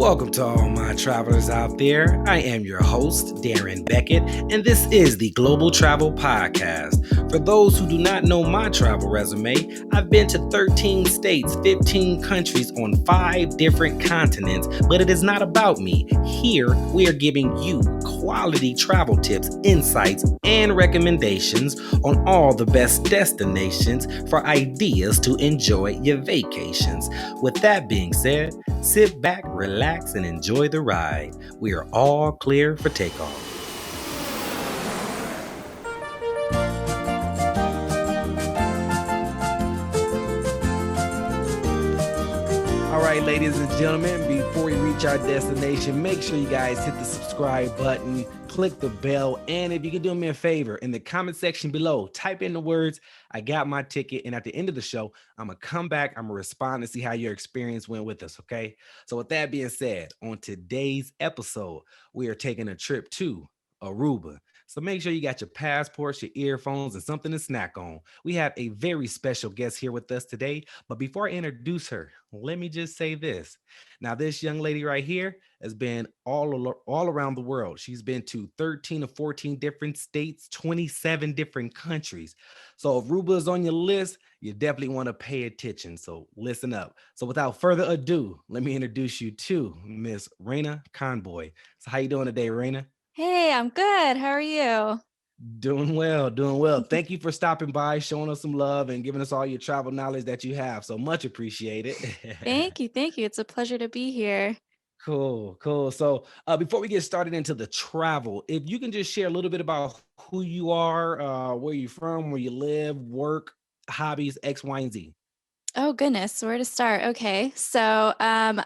Welcome to all my travelers out there. I am your host, Darren Beckett, and this is the Global Travel Podcast. For those who do not know my travel resume, I've been to 13 states, 15 countries on 5 different continents, but it is not about me. Here, we are giving you quality travel tips, insights, and recommendations on all the best destinations for ideas to enjoy your vacations. With that being said, sit back, relax, and enjoy the ride. We are all clear for takeoff. All right, ladies and gentlemen, before we reach our destination, make sure you guys hit the subscribe button, click the bell, and if you can do me a favor, in the comment section below, type in the words, "I got my ticket," and at the end of the show, I'm going to come back, I'm going to respond and see how your experience went with us, okay? So with that being said, on today's episode, we are taking a trip to Aruba. So make sure you got your passports, your earphones, and something to snack on. We have a very special guest here with us today, but before I introduce her, let me just say this. Now, this young lady right here has been all around the world. She's been to 13 or 14 different states, 27 different countries. So if Aruba is on your list, you definitely want to pay attention. So listen up. So without further ado, let me introduce you to Miss Rayna Convoy. So how you doing today, Rayna? Hey, I'm good. How are you? Doing well, doing well. Thank you for stopping by, showing us some love, and giving us all your travel knowledge that you have. So much appreciated. Thank you. Thank you. It's a pleasure to be here. Cool, cool. So before we get started into the travel, if you can just share a little bit about who you are, where you're from, where you live, work, hobbies, X, Y, and Z. Oh, goodness. Where to start? Okay.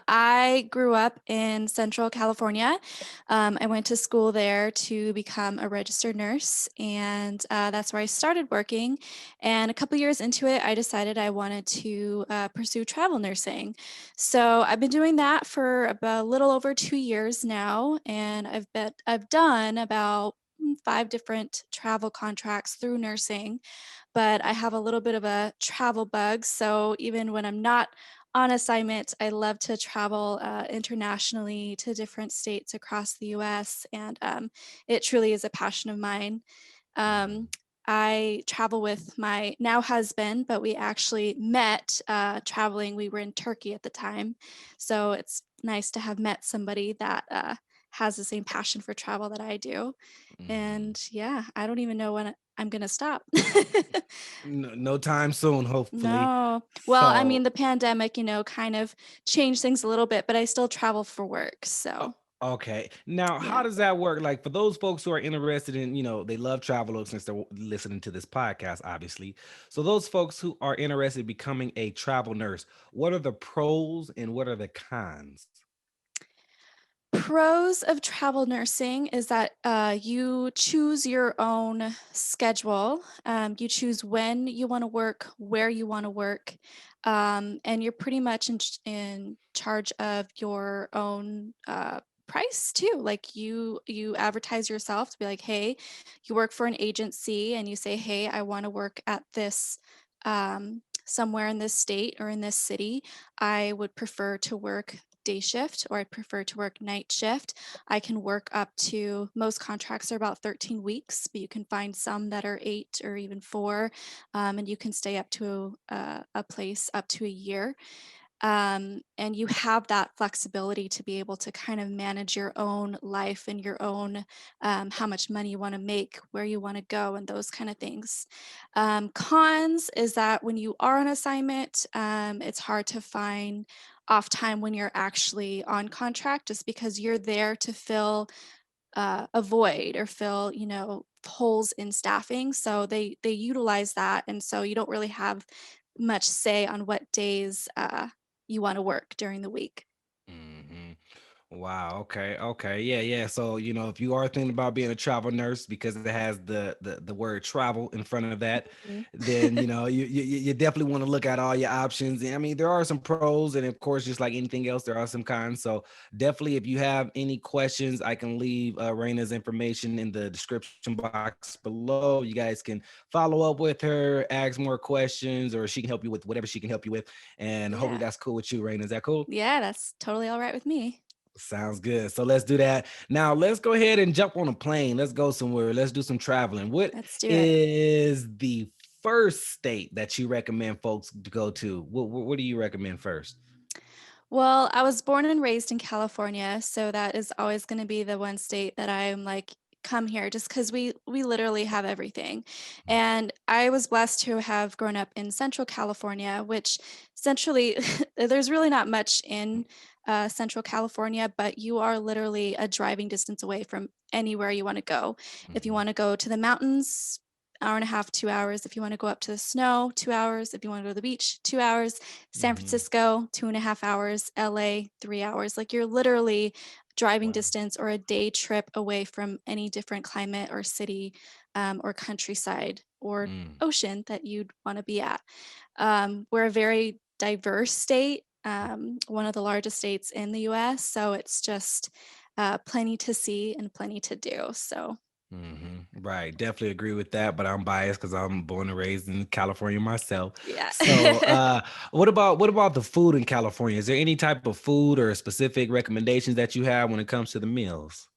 I grew up in Central California. I went to school there to become a registered nurse, and that's where I started working. And a couple years into it, I decided I wanted to pursue travel nursing. So I've been doing that for about a little over 2 years now, and I've done about 5 different travel contracts through nursing, but I have a little bit of a travel bug. So even when I'm not on assignment, I love to travel internationally to different states across the US. And it truly is a passion of mine. Um, I travel with my now husband, but we actually met traveling. We were in Turkey at the time. So it's nice to have met somebody that has the same passion for travel that I do. Mhm. And yeah, I don't even know when I'm going to stop. No time soon, hopefully. No. Well, I mean, So the pandemic, kind of changed things a little bit, but I still travel for work. Oh, So, okay. Now, how yeah. does that work? Like for those folks who are interested in, they love travel since they're listening to this podcast, obviously. So those folks who are interested in becoming a travel nurse, what are the pros and what are the cons? Pros of travel nursing is that you choose your own schedule. You choose when you want to work, where you want to work, and you're pretty much in charge of your own price too. Like you advertise yourself to be like, hey, you work for an agency, and you say, hey, I want to work at this. Somewhere in this state or in this city, I would prefer to work day shift or I'd prefer to work night shift. I can work up to, most contracts are about 13 weeks, but you can find some that are 8 or even 4, and you can stay up to a place up to a year. And you have that flexibility to be able to kind of manage your own life and your own how much money you want to make, where you want to go, and those kind of things. Cons is that when you are on assignment, it's hard to find off time when you're actually on contract, just because you're there to fill a void or fill, holes in staffing. So they utilize that, and so you don't really have much say on what days you want to work during the week. hmm Wow. Okay. Okay. Yeah. Yeah. So if you are thinking about being a travel nurse because it has the word travel in front of that, Mhm. then you definitely want to look at all your options. And I mean, there are some pros, and of course, just like anything else, there are some cons. So definitely, if you have any questions, I can leave Raina's information in the description box below. You guys can follow up with her, ask more questions, or she can help you with whatever she can help you with. And hopefully, Yeah. that's cool with you, Raina. Is that cool? Yeah, that's totally all right with me. Sounds good. So let's do that. Now let's go ahead and jump on a plane. Let's go somewhere. Let's do some traveling. What Let's do it. is the first state that you recommend folks to go to? What do you recommend first? Well, I was born and raised in California, so that is always going to be the one state that I'm like, come here, just because we literally have everything. And I was blessed to have grown up in Central California, which centrally there's really not much in Central California, but you are literally a driving distance away from anywhere you want to go. If you Mhm, want to go to the mountains, hour and a half, 2 hours. If you want to go up to the snow, 2 hours. If you want to go to the beach, 2 hours. San mhm. Francisco, 2.5 hours, LA, 3 hours. Like you're literally driving Wow. distance or a day trip away from any different climate or city or countryside or Mm. ocean that you'd want to be at. We're a very diverse state, one of the largest states in the US. So it's just plenty to see and plenty to do. So, Right. Definitely agree with that, but I'm biased because I'm born and raised in California myself. yeah. So, what about the food in California? Is there any type of food or specific recommendations that you have when it comes to the meals?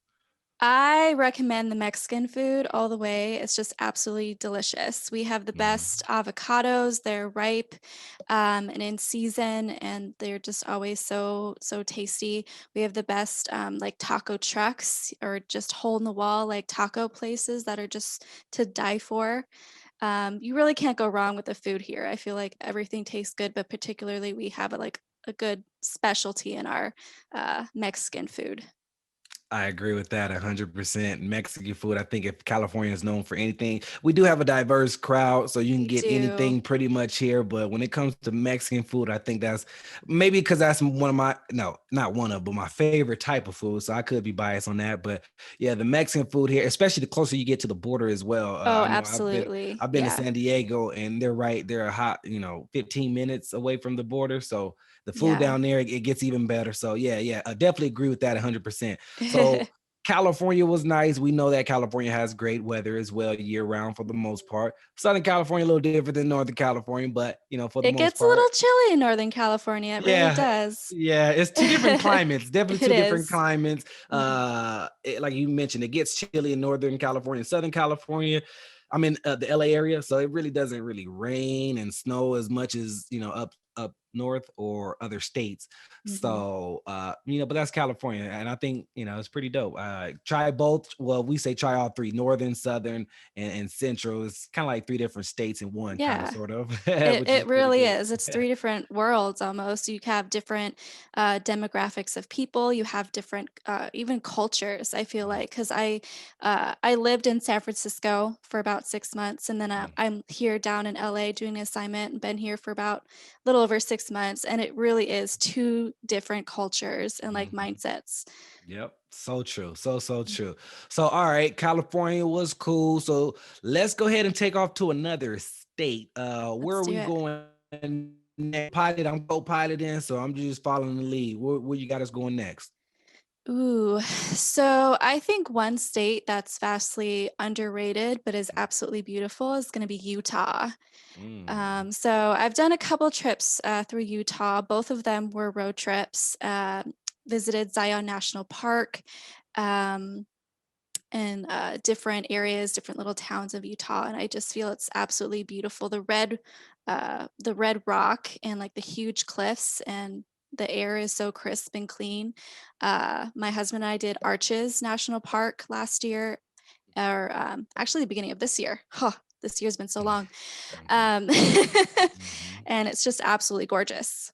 I recommend the Mexican food all the way. It's just absolutely delicious. We have the best Mhm. avocados. They're ripe and in season, and they're just always so tasty. We have the best like taco trucks or just hole in the wall like taco places that are just to die for. You really can't go wrong with the food here. I feel like everything tastes good, but particularly we have like a good specialty in our Mexican food. I agree with that 100%. Mexican food, I think if California is known for anything, we do have a diverse crowd, so you can We get do. anything pretty much here. But when it comes to Mexican food, I think that's maybe because that's one of my, no, not one of, but my favorite type of food. So I could be biased on that. But yeah, the Mexican food here, especially the closer you get to the border as well. Oh, I know absolutely. I've been to Yeah. San Diego, and they're a hot, 15 minutes away from the border. So the food Yeah. down there, it gets even better. So yeah, I definitely agree with that 100%. So California was nice. We know that California has great weather as well year round for the most part. Southern California a little different than Northern California, but for the It most gets a part, little chilly in Northern California, it really yeah, does. yeah, it's two different climates. Definitely It two different is. climates. Mhm. Like you mentioned, it gets chilly in Northern California, Southern California. I'm in the LA area, so it really doesn't really rain and snow as much as up north or other states. Mhm. So but that's California, and I think it's pretty dope. Try both. Well, we say try all three: northern, southern, and central. It's kind of like three different states in one, kind of Yeah. sort of, It which is it pretty really good. is. It's 3 different worlds almost. You have different, demographics of people, you have different, even cultures, I feel like, 'cause I lived in San Francisco for about 6 months, and then, Mm, I'm here down in LA doing an assignment and been here for about a little over 6 months, and it really is 2 different cultures and, like, mhm. mindsets. Yep. So true. So true. So all right, California was cool. So let's go ahead and take off to another state. Where Let's are do we it. going next? Pilot, I'm co-piloting, so I'm just following the lead. Where you got us going next? Ooh, so I think one state that's vastly underrated but is absolutely beautiful is going to be Utah. Mm. So I've done a couple trips through Utah. Both of them were road trips. Visited Zion National Park, um, and different areas, different little towns of Utah, and I just feel it's absolutely beautiful. The red rock and like the huge cliffs, and the air is so crisp and clean. My husband and I did Arches National Park last year, or actually the beginning of this year. Huh, this year's been so long. Mhm. Um, Mhm. and it's just absolutely gorgeous.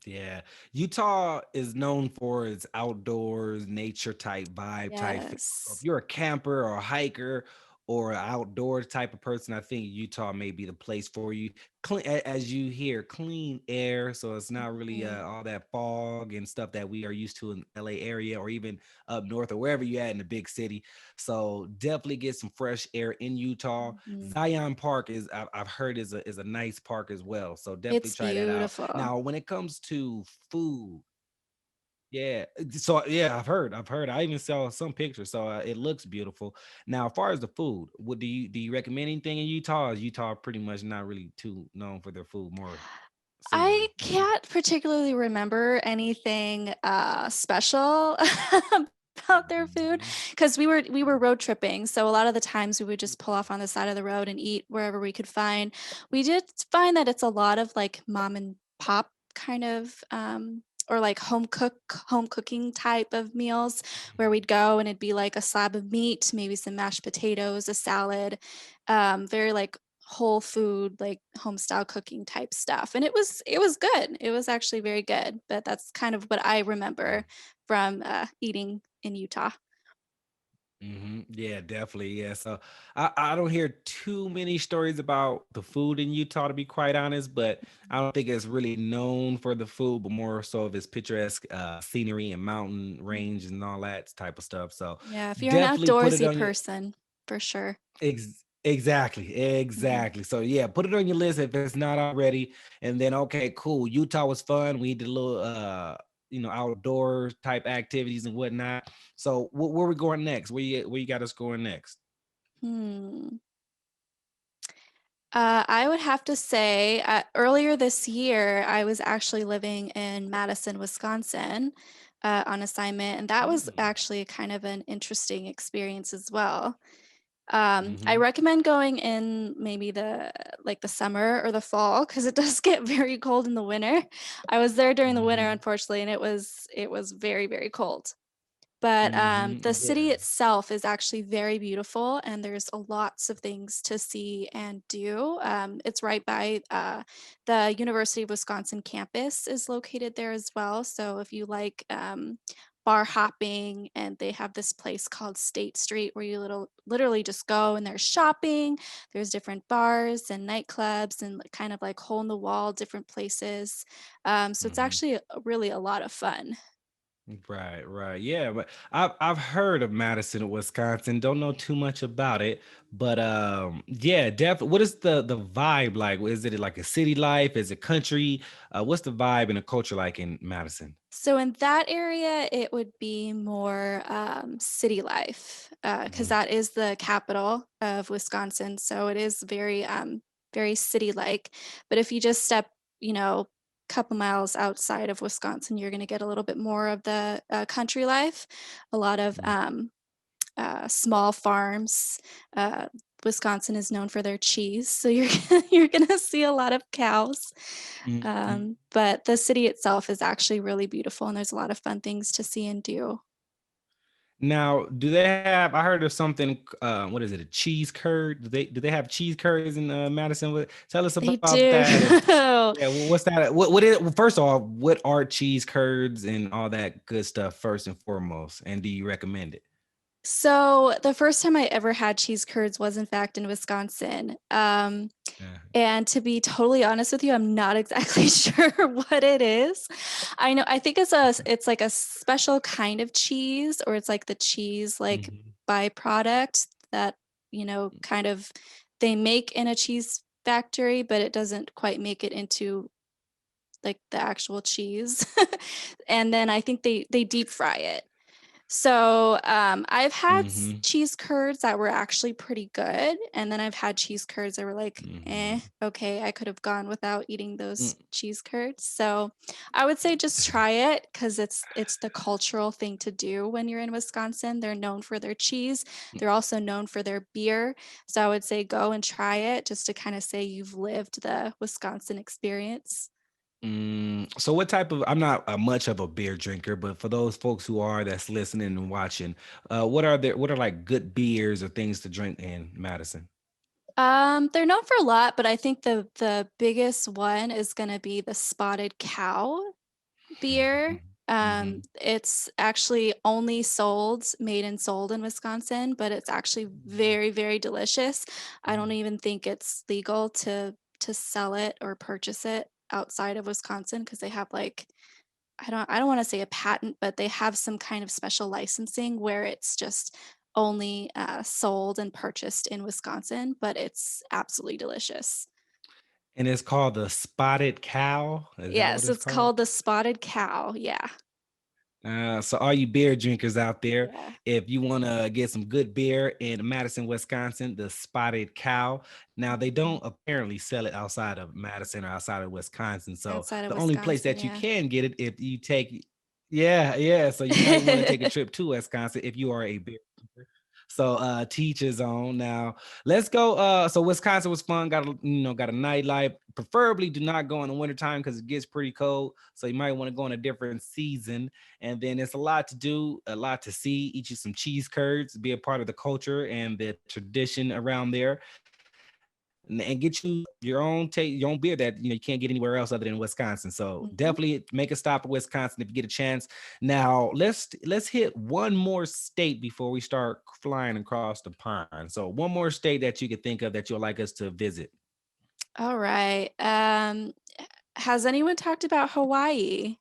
Yeah, Utah is known for its outdoors, nature type vibe type feel. So if Yes. you're a camper or a hiker or an outdoor type of person, I think Utah may be the place for you. Clean, as you hear, clean air, so it's not really Mhm. all that fog and stuff that we are used to in LA area or even up north or wherever you're at in the big city. So definitely get some fresh air in Utah. Mhm. Zion Park I've heard is a nice park as well. So definitely It's try that out. beautiful. Now, when it comes to food, yeah. So yeah, I've heard. I even saw some pictures, so it looks beautiful. Now, as far as the food, what do you recommend anything in Utah? Or is Utah pretty much not really too known for their food more? I season? can't particularly remember anything special about their food Mhm. because we were road tripping. So a lot of the times we would just pull off on the side of the road and eat wherever we could find. We did find that it's a lot of like mom and pop kind of or like home cooking type of meals where we'd go and it'd be like a slab of meat, maybe some mashed potatoes, a salad, very like whole food, like home style cooking type stuff. And it was good. It was actually very good. But that's kind of what I remember from eating in Utah. Yeah, definitely. Yeah. So I don't hear too many stories about the food in Utah, to be quite honest, but I don't think it's really known for the food, but more so of its picturesque scenery and mountain range Mhm. and all that type of stuff. So Yeah, if you're an definitely put it outdoorsy on your person, for sure. exactly, Mhm. exactly. So yeah, put it on your list if it's not already. And then okay, cool. Utah was fun. We did a little outdoor type activities and whatnot. So where we going next? Where you got us going next? Hmm. I would have to say, earlier this year, I was actually living in Madison, Wisconsin, on assignment, and that was Mm. actually kind of an interesting experience as well. I Mhm. recommend going in maybe the summer or the fall because it does get very cold in the winter. I was there during the winter, Mhm. unfortunately, and it was very, very cold. But the Mhm. city Yeah. itself is actually very beautiful, and there's a lots of things to see and do. It's right by the University of Wisconsin campus is located there as well. So if you like bar hopping, and they have this place called State Street where you literally just go and there's shopping, there's different bars and nightclubs and kind of like hole in the wall different places. So it's Mhm. actually really a lot of fun. Right, right. Yeah, but I've heard of Madison, Wisconsin. Don't know too much about it, but yeah, definitely. What is the vibe like? Is it like a city life? Is it country? What's the vibe and the culture like in Madison? So in that area, it would be more city life because Mhm. that is the capital of Wisconsin. So it is very city like. But if you just step, couple miles outside of Wisconsin, you're going to get a little bit more of the country life. A lot of small farms. Uh, Wisconsin is known for their cheese, so you're you're gonna see a lot of cows. Mhm. But the city itself is actually really beautiful, and there's a lot of fun things to see and do. Now, do they have? I heard of something. What is it? A cheese curd? Do they have cheese curds in Madison? Tell us They about do. that. And yeah, what's that? What is? Well, first of all, what are cheese curds and all that good stuff? First and foremost, and do you recommend it? So the first time I ever had cheese curds was in fact in Wisconsin. Yeah. And to be totally honest with you, I'm not exactly sure what it is. I think it's like a special kind of cheese, or it's like the cheese like Mhm. byproduct that, kind of they make in a cheese factory, but it doesn't quite make it into like the actual cheese. And then I think they deep fry it. So, I've had Mhm. cheese curds that were actually pretty good, and then I've had cheese curds that were like, Mhm. okay, I could have gone without eating Mm. those cheese curds. So, I would say just try it because it's the cultural thing to do when you're in Wisconsin. They're known for their cheese. They're also known for their beer. So, I would say go and try it just to kind of say you've lived the Wisconsin experience. So what type of? I'm not much of a beer drinker, but for those folks who are that's listening and watching, what are like good beers or things to drink in Madison? They're known for a lot, but I think the biggest one is gonna be the Spotted Cow beer. Mhm. It's actually only made and sold in Wisconsin, but it's actually very, very delicious. I don't even think it's legal to sell it or purchase it outside of Wisconsin because they have like I don't wanna say a patent, but they have some kind of special licensing where it's just only, sold and purchased in Wisconsin, but it's absolutely delicious. And it's called the Spotted Cow. Is that what Yes, it's it's called? called the Spotted Cow, yeah. So all you beer drinkers out there, Yeah, if you want to get some good beer in Madison, Wisconsin, the Spotted Cow. Now they mhm. don't apparently sell it outside of Madison or outside of Wisconsin. So Outside of the only place Wisconsin, that you yeah. can get it if you take, yeah, yeah. So you might want to take a trip to Wisconsin if you are a beer drinker. So teach his own. Now let's go. So Wisconsin was fun. Got a nightlife. Preferably do not go in the wintertime because it gets pretty cold. So you might want to go in a different season. And then it's a lot to do, a lot to see. Eat you some cheese curds, be a part of the culture and the tradition around there, and get you your own beer that you can't get anywhere else other than Wisconsin. So Mhm. definitely make a stop at Wisconsin if you get a chance. Now let's hit one more state before we start flying across the pond. So one more state that you could think of that you'll like us to visit. All right. Has anyone talked about Hawaii?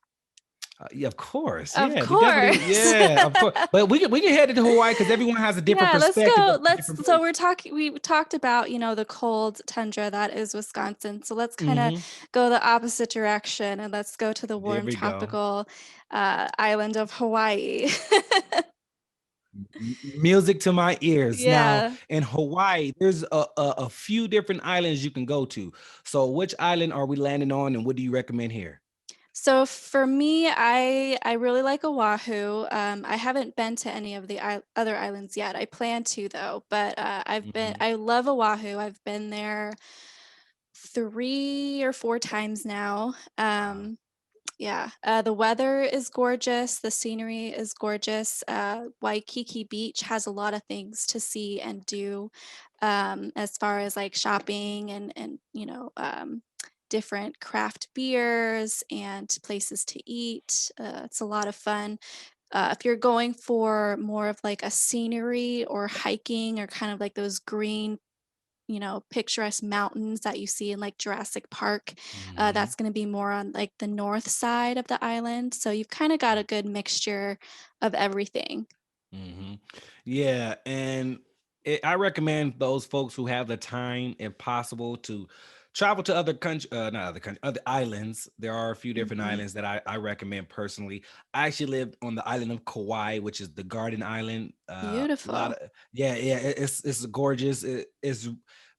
Yeah, of course. Of Yeah, we definitely. course. Yeah, of course. But we can head to Hawaii because everyone has a different Yeah, let's perspective go. of a Let's different so place. we're talking we talked about, the cold tundra that is Wisconsin. So let's kind of Hmm. go the opposite direction and let's go to the There warm we go. tropical island of Hawaii. Music to my ears. Now Yeah. in Hawaii, there's a few different islands you can go to. So which island are we landing on, and what do you recommend here? So for me, I really like Oahu. I haven't been to any of the other islands yet. I plan to though, but Hmm. I love Oahu. I've been there 3 or 4 times now. Wow. Yeah, the weather is gorgeous. The scenery is gorgeous. Waikiki Beach has a lot of things to see and do, as far as like shopping and different craft beers and places to eat. It's a lot of fun. If you're going for more of like a scenery or hiking or kind of like those green picturesque mountains that you see in like Jurassic Park. Hmm. That's going to be more on like the north side of the island. So you've kind of got a good mixture of everything. Hmm. Yeah, and I recommend those folks who have the time, if possible, to travel to other country, not other country, other islands. There are a few different Hmm. islands that I recommend personally. I actually lived on the island of Kauai, which is the Garden Island. A lot Beautiful. of yeah, yeah. It's gorgeous. It's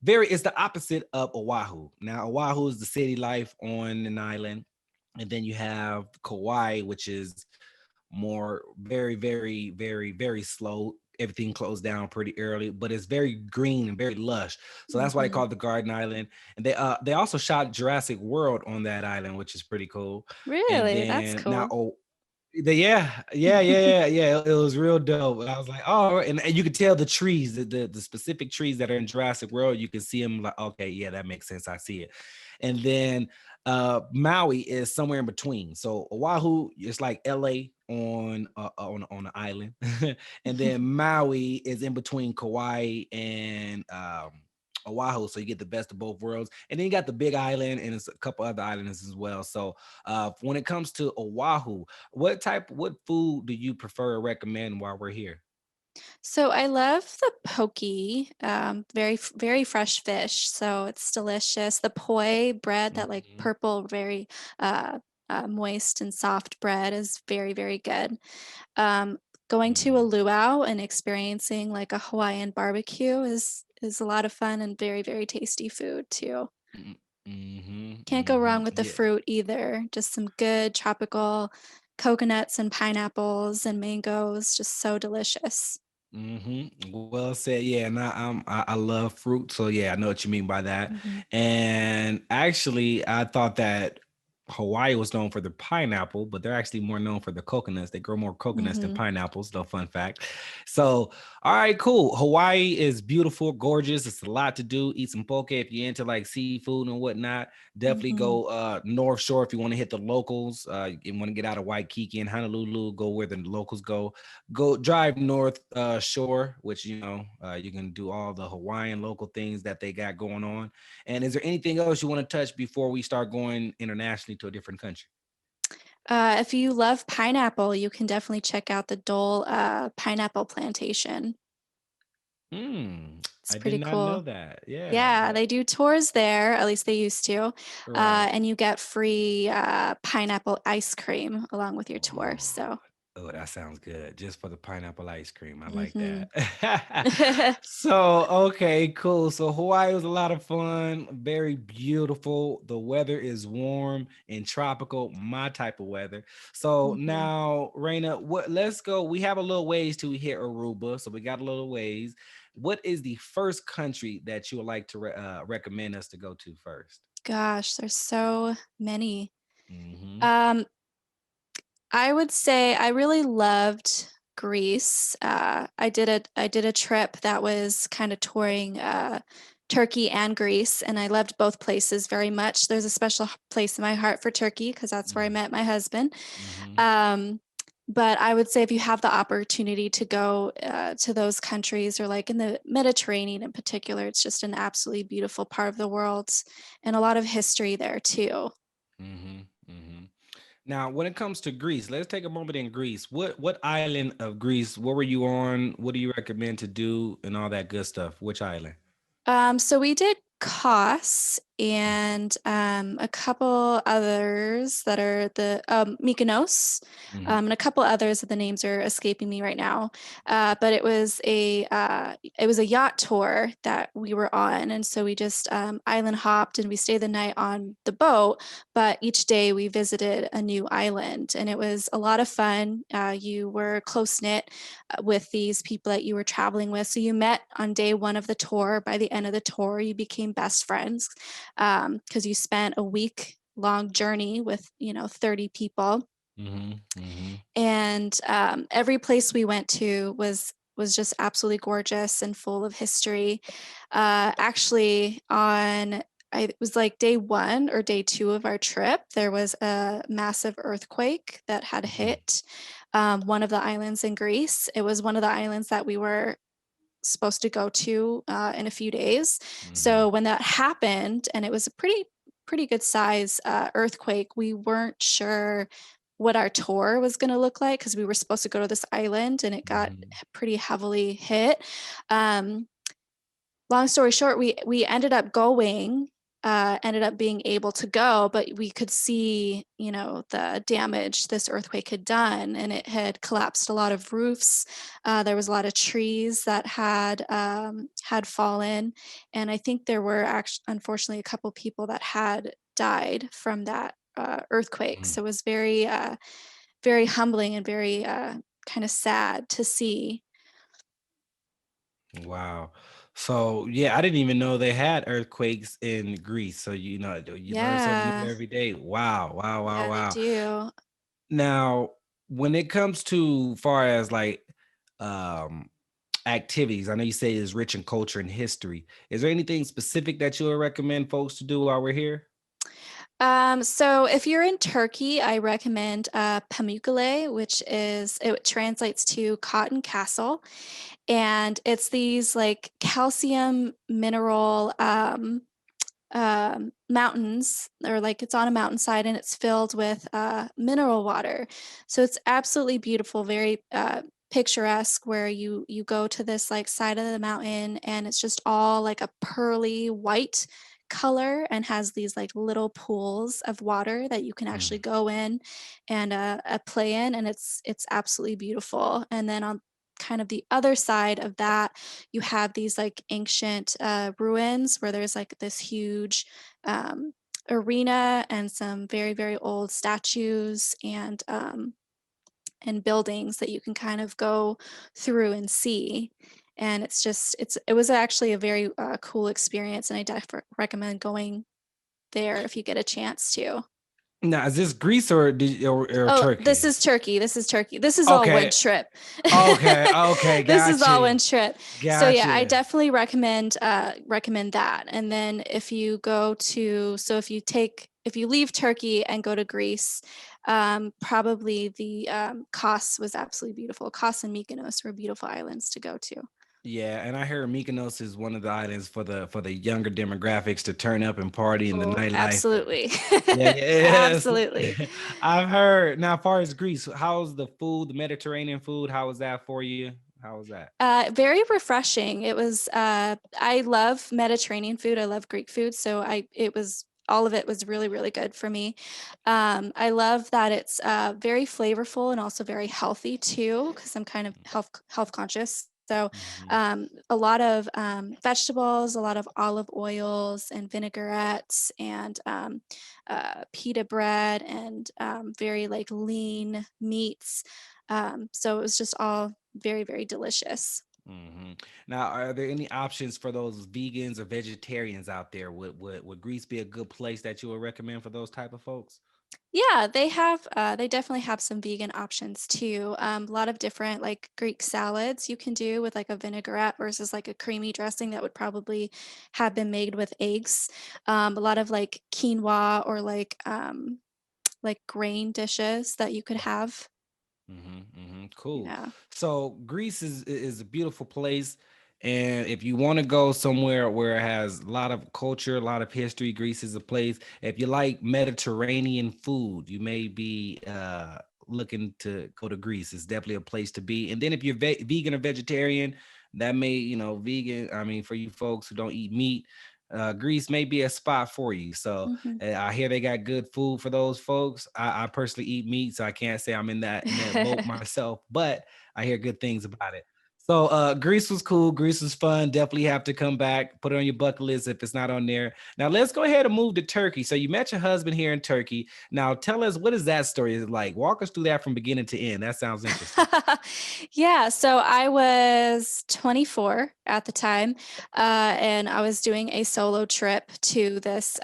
the opposite of Oahu. Now Oahu is the city life on an island, and then you have Kauai, which is more very slow. Everything closed down pretty early, but it's very green and very lush. So that's why they Hmm. call it the Garden Island. And they also shot Jurassic World on that island, which is pretty cool. And Really? That's then now, cool. oh, yeah. It was real dope. I was like, oh, and you could tell the trees, the specific trees that are in Jurassic World. You can see them like, okay, yeah, that makes sense. I see it. And then Maui is somewhere in between. So Oahu is like LA on an island, and then Maui is in between Kauai and Oahu. So you get the best of both worlds, and then you got the Big Island, and it's a couple other islands as well. So when it comes to Oahu, what food do you prefer or recommend while we're here? So I love the poke, very fresh fish. So it's delicious. The poi bread, that like Mhm. purple, very uh, moist and soft bread, is very good. Um, Going to a Mm. luau and experiencing like a Hawaiian barbecue is a lot of fun and very tasty food too. Mm, mhm, Can't go wrong mhm. with the Yeah. fruit either. Just some good tropical coconuts and pineapples and mangoes, just so delicious. Well said. Yeah, and I love fruit, so yeah, I know what you mean by that. Mhm. And actually, I thought that Hawaii was known for the pineapple, but they're actually more known for the coconuts. They grow more coconuts than Mhm. pineapples. No fun fact. So, all right, cool. Hawaii is beautiful, gorgeous. It's a lot to do. Eat some poke if you're into like seafood and whatnot. Definitely Mhm. go North Shore if you want to hit the locals. You want to get out of Waikiki and Honolulu, go where the locals go. Go drive north shore, which you can do all the Hawaiian local things that they got going on. And is there anything else you want to touch before we start going internationally to a different country? If you love pineapple, you can definitely check out the Dole Pineapple Plantation. Hmm. It's I did pretty not know cool. that. Yeah, Yeah, that they do tours there, at least they used to, right. and you get free pineapple ice cream along with your tour. Oh, So, Oh, that sounds good. Just for the pineapple ice cream. I like Hmm. that. So, okay, cool. So Hawaii was a lot of fun, very beautiful. The weather is warm and tropical, my type of weather. So Hmm. now, Rayna, what let's go. We have a little ways to hit Aruba. So we got a little ways. What is the first country that you would like to recommend us to go to first? Gosh, there's so many. Mm-hmm. Um, I would say I really loved Greece. I did a trip that was kind of touring Turkey and Greece, and I loved both places very much. There's a special place in my heart for Turkey because that's where I met my husband. Mm-hmm. Um, but I would say if you have the opportunity to go to those countries or like in the Mediterranean in particular, it's just an absolutely beautiful part of the world and a lot of history there too. Mm-hmm. Mm-hmm. Now, when it comes to Greece, let's take a moment in Greece. What island of Greece? What were you on? What do you recommend to do and all that good stuff? Which island? So we did Kos and a couple others that are the Mykonos, Mm-hmm. and a couple others that the names are escaping me right now. But it was a yacht tour that we were on, and so we just island hopped and we stayed the night on the boat. But each day we visited a new island, and it was a lot of fun. You were close knit with these people that you were traveling with. So you met on day one of the tour. By the end of the tour, you became best friends because you spent a week long journey with 30 people, Mm-hmm. Mm-hmm. and every place we went to was just absolutely gorgeous and full of history. Actually, it was like day one or day two of our trip, there was a massive earthquake that had hit one of the islands in Greece. It was one of the islands that we were supposed to go to in a few days. Mm-hmm. So when that happened, and it was a pretty good size earthquake, we weren't sure what our tour was going to look like because we were supposed to go to this island and it got Mm-hmm. pretty heavily hit. Um, Long story short, we ended up going, ended up being able to go, but we could see, the damage this earthquake had done, and it had collapsed a lot of roofs. There was a lot of trees that had fallen, and I think there were actually, unfortunately, a couple people that had died from that earthquake. So it was very humbling and very kind of sad to see. Wow. So yeah, I didn't even know they had earthquakes in Greece. So you learn something new Yeah, every day. Wow. Wow. Wow. yeah, they Wow. do. Now, when it comes to far as like um activities, I know you say it's rich in culture and history. Is there anything specific that you would recommend folks to do while we're here? So if you're in Turkey, I recommend Pamukkale, which it translates to cotton castle, and it's these like calcium mineral mountains, or like it's on a mountainside and it's filled with mineral water. So it's absolutely beautiful, very picturesque, where you go to this like side of the mountain and it's just all like a pearly white color and has these like little pools of water that you can actually Mm, go in and play in, and it's absolutely beautiful. And then on kind of the other side of that, you have these like ancient ruins where there's like this huge um, arena and some very very old statues and buildings that you can kind of go through and see. And it was actually a very cool experience, and I definitely recommend going there if you get a chance to. Now, is this Greece or Oh, Turkey? this is Turkey. This is Turkey. This is all one Okay. trip. Okay. Okay. This is all Gotcha. one trip. So yeah, I Gotcha. definitely recommend that. And then if you leave Turkey and go to Greece, probably the Kos was absolutely beautiful. Kos and Mykonos were beautiful islands to go to. Yeah, and I heard Mykonos is one of the islands for the younger demographics to turn up and party in the Oh, nightlife. absolutely. Yeah, yes. Absolutely. I've heard. Now, as far as Greece, how's the food, the Mediterranean food? How was that for you? How was that? Very refreshing. I love Mediterranean food. I love Greek food. So it was all of it was really, really good for me. I love that it's very flavorful and also very healthy too, because I'm kind of health conscious. So Mm-hmm. a lot of vegetables, a lot of olive oils and vinaigrettes, and pita bread, and very like lean meats. So it was just all very, very delicious. Hmm. Now, are there any options for those vegans or vegetarians out there? Would Greece be a good place that you would recommend for those type of folks? Yeah, they definitely have some vegan options too. A lot of different like Greek salads you can do with like a vinaigrette versus like a creamy dressing that would probably have been made with eggs. A lot of like quinoa or like grain dishes that you could have. Cool. Yeah. So Greece is a beautiful place, and if you want to go somewhere where it has a lot of culture, a lot of history, Greece is a place. If you like Mediterranean food, you may be looking to go to Greece. It's definitely a place to be. And then if you're vegan or vegetarian, that may, vegan. I mean, for you folks who don't eat meat. Greece may be a spot for you. So Hmm. I hear they got good food for those folks. I personally eat meat, so I can't say I'm in that boat myself, but I hear good things about it. So Greece was cool. Greece was fun. Definitely have to come back. Put it on your bucket list if it's not on there. Now let's go ahead and move to Turkey. So you met your husband here in Turkey. Now tell us, what is that story like? Walk us through that from beginning to end. That sounds interesting. Yeah, so I was 24 at the time, and I was doing a solo trip to this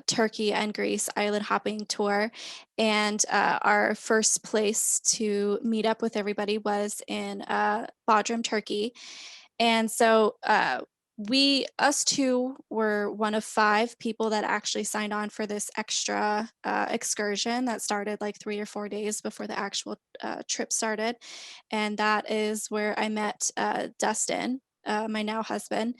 Turkey and Greece island hopping tour. And our first place to meet up with everybody was in Bodrum, Turkey. And so us two were one of five people that actually signed on for this extra excursion that started like 3 or 4 days before the actual trip started. And that is where I met Dustin. My now husband.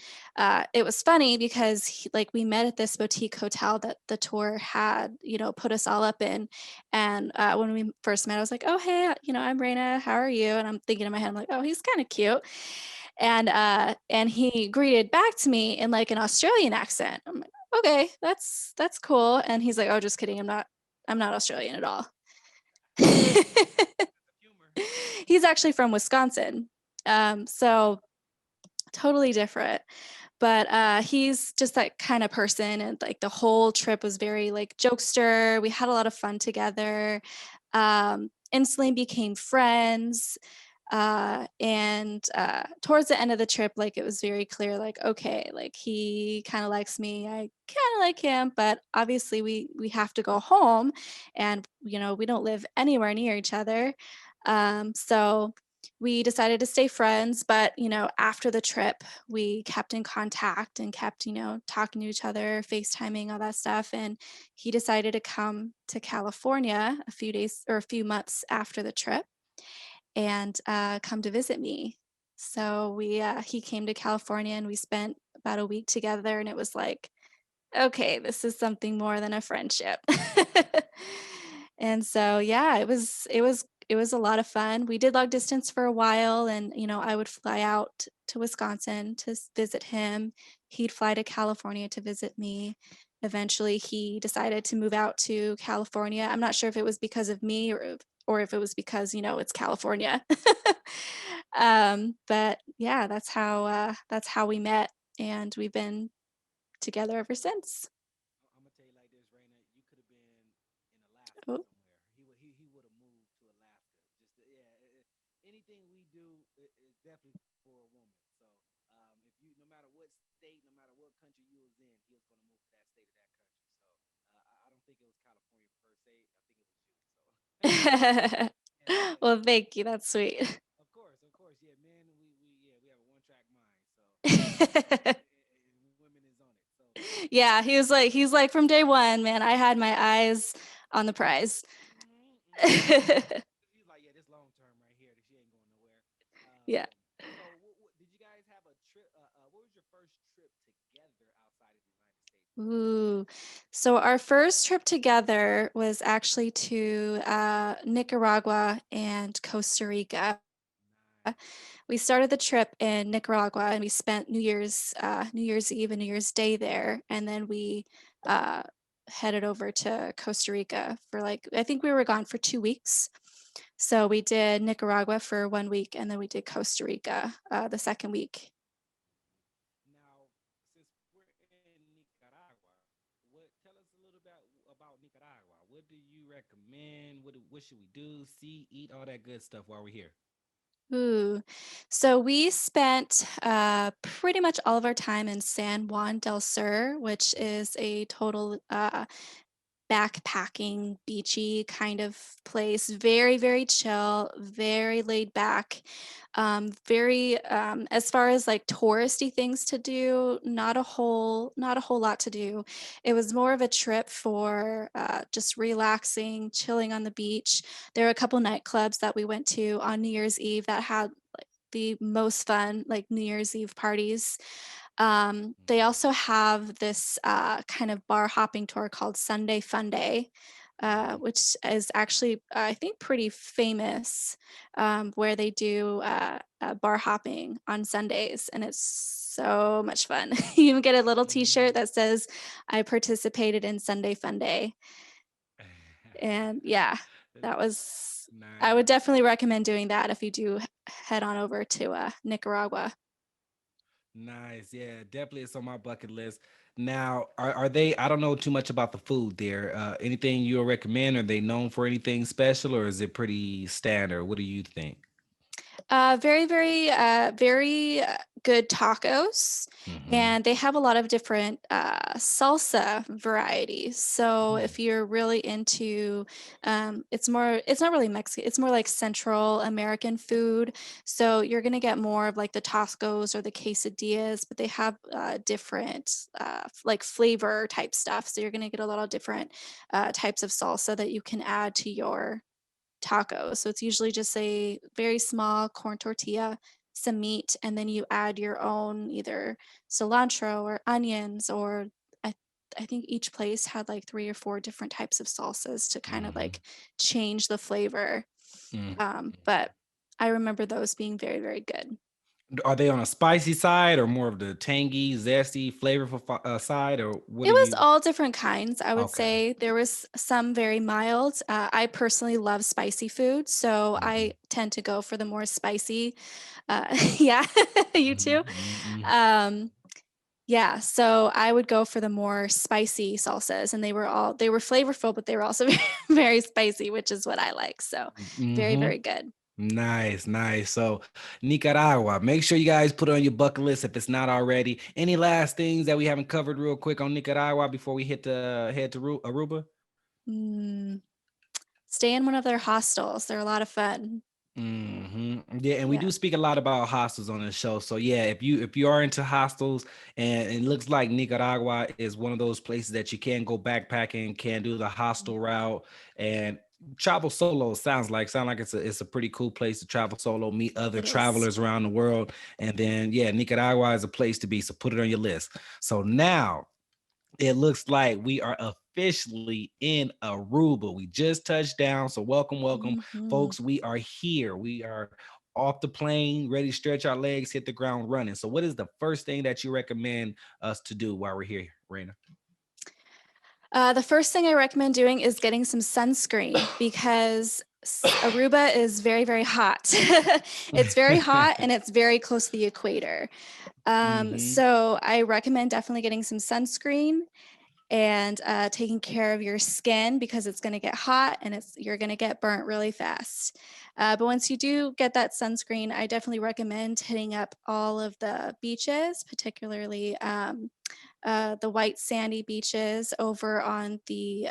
It was funny because like we met at this boutique hotel that the tour had, put us all up in. And when we first met, I was like, "Oh, hey, I'm Rayna. How are you?" And I'm thinking in my head, I'm like, "Oh, he's kind of cute." And he greeted back to me in like an Australian accent. I'm like, okay, that's cool. And he's like, oh, just kidding. I'm not Australian at all. Humor. He's actually from Wisconsin. So totally different. But he's just that kind of person. And like the whole trip was very like jokester. We had a lot of fun together. Instantly became friends. And towards the end of the trip, like it was very clear, like, okay, like he kind of likes me, I kind of like him, but obviously we have to go home, and we don't live anywhere near each other. So we decided to stay friends, but after the trip, we kept in contact and kept talking to each other, FaceTiming, all that stuff. And he decided to come to California a few days or a few months after the trip, and come to visit me. So he came to California, and we spent about a week together, and it was like, okay, this is something more than a friendship. And so yeah, it was a lot of fun. We did long distance for a while, and I would fly out to Wisconsin to visit him. He'd fly to California to visit me. Eventually, he decided to move out to California. I'm not sure if it was because of me, or if it was because it's California. But yeah, that's how we met, and we've been together ever since. I'm gonna tell you like this, Raina. You could have been in Alaska Oh. somewhere. He would have moved to Alaska. Just yeah. Anything we do is definitely for a woman. So if you, no matter what state, no matter what country you was in, he was gonna move to that state or that country. So I don't think it was California per se. I think it was you. So yeah, yeah, Well, yeah. thank you. That's sweet. Of course, yeah, man. We have a one track mind. So and women is on it. So Yeah, he's like from day one, man, I had my eyes on the prize. he's like, yeah, this long term right here. She ain't going nowhere. Yeah. So, did you guys have a trip? What was your first trip together outside of the United States? Ooh. So our first trip together was actually to Nicaragua and Costa Rica. Nice. We started the trip in Nicaragua, and we spent New Year's Eve and New Year's Day there, and then we uh, headed over to Costa Rica for like, I think we were gone for 2 weeks. So we did Nicaragua for 1 week, and then we did Costa Rica the second week. Now, since we're in Nicaragua, tell us a little about Nicaragua. What do you recommend? What should we do? See, eat, all that good stuff while we're here. Ooh. So we spent pretty much all of our time in San Juan del Sur, which is a total backpacking, beachy kind of place. Very, very chill, very laid back. Very as far as like touristy things to do, not a whole lot to do. It was more of a trip for just relaxing, chilling on the beach. There were a couple nightclubs that we went to on New Year's Eve that had like the most fun like New Year's Eve parties. They Mm-hmm. also have this kind of bar hopping tour called Sunday Fun Day, Mm-hmm. which is actually, I think, pretty famous, where they do bar hopping on Sundays, and it's so much fun. You even get a little T-shirt that says, "I participated in Sunday Fun Day," and yeah, that was. I would Nice. definitely recommend doing that if you do head on over to Nicaragua. Nice. Yeah, definitely it's on my bucket list. Now, are they, I don't know too much about the food there. Anything you'll recommend? Are they known for anything special or is it pretty standard? What do you think? Very good tacos, Mm-hmm. and they have a lot of different salsa varieties. So if you're really into, it's not really Mexican, it's more like Central American food. So you're gonna get more of like the tacos or the quesadillas, but they have different like flavor type stuff. So you're gonna get a lot of different types of salsa that you can add to your tacos. So it's usually just a very small corn tortilla, some meat, and then you add your own either cilantro or onions, or I I think each place had like 3 or 4 different types of salsas to kind of Mm-hmm. like change the flavor. Mm. But I remember those being very, very good. Are they on a spicy side or more of the tangy, zesty, flavorful side, or what It do was you? all different kinds, I would Okay. say. There was some very mild. I personally love spicy food, so Mm-hmm. I tend to go for the more spicy. Yeah, you too. Mm-hmm. Um, yeah, so I would go for the more spicy salsas, and they were flavorful, but they were also very spicy, which is what I like. So very, Mm-hmm. very good. Nice, nice. So, Nicaragua, make sure you guys put it on your bucket list if it's not already. Any last things that we haven't covered real quick on Nicaragua before we head to Aruba? Mm, stay in one of their hostels. They're a lot of fun. Yeah, and we Yeah. do speak a lot about hostels on the show. So yeah, if you are into hostels, and it looks like Nicaragua is one of those places that you can go backpacking, can do the hostel route, and travel solo. Sound like it's a pretty cool place to travel solo, meet other It is. travelers around the world, and then yeah, Nicaragua is a place to be. So put it on your list. So now it looks like we are officially in Aruba. We just touched down. So welcome, welcome, Mhm. folks. We are here. We are off the plane, ready to stretch our legs, hit the ground running. So, what is the first thing that you recommend us to do while we're here, Rayna? The first thing I recommend doing is getting some sunscreen because Aruba is very, very hot. It's very hot and it's very close to the equator. Hmm. So I recommend definitely getting some sunscreen and taking care of your skin because it's going to get hot and you're going to get burnt really fast. But once you do get that sunscreen, I definitely recommend hitting up all of the beaches, particularly the white sandy beaches over on the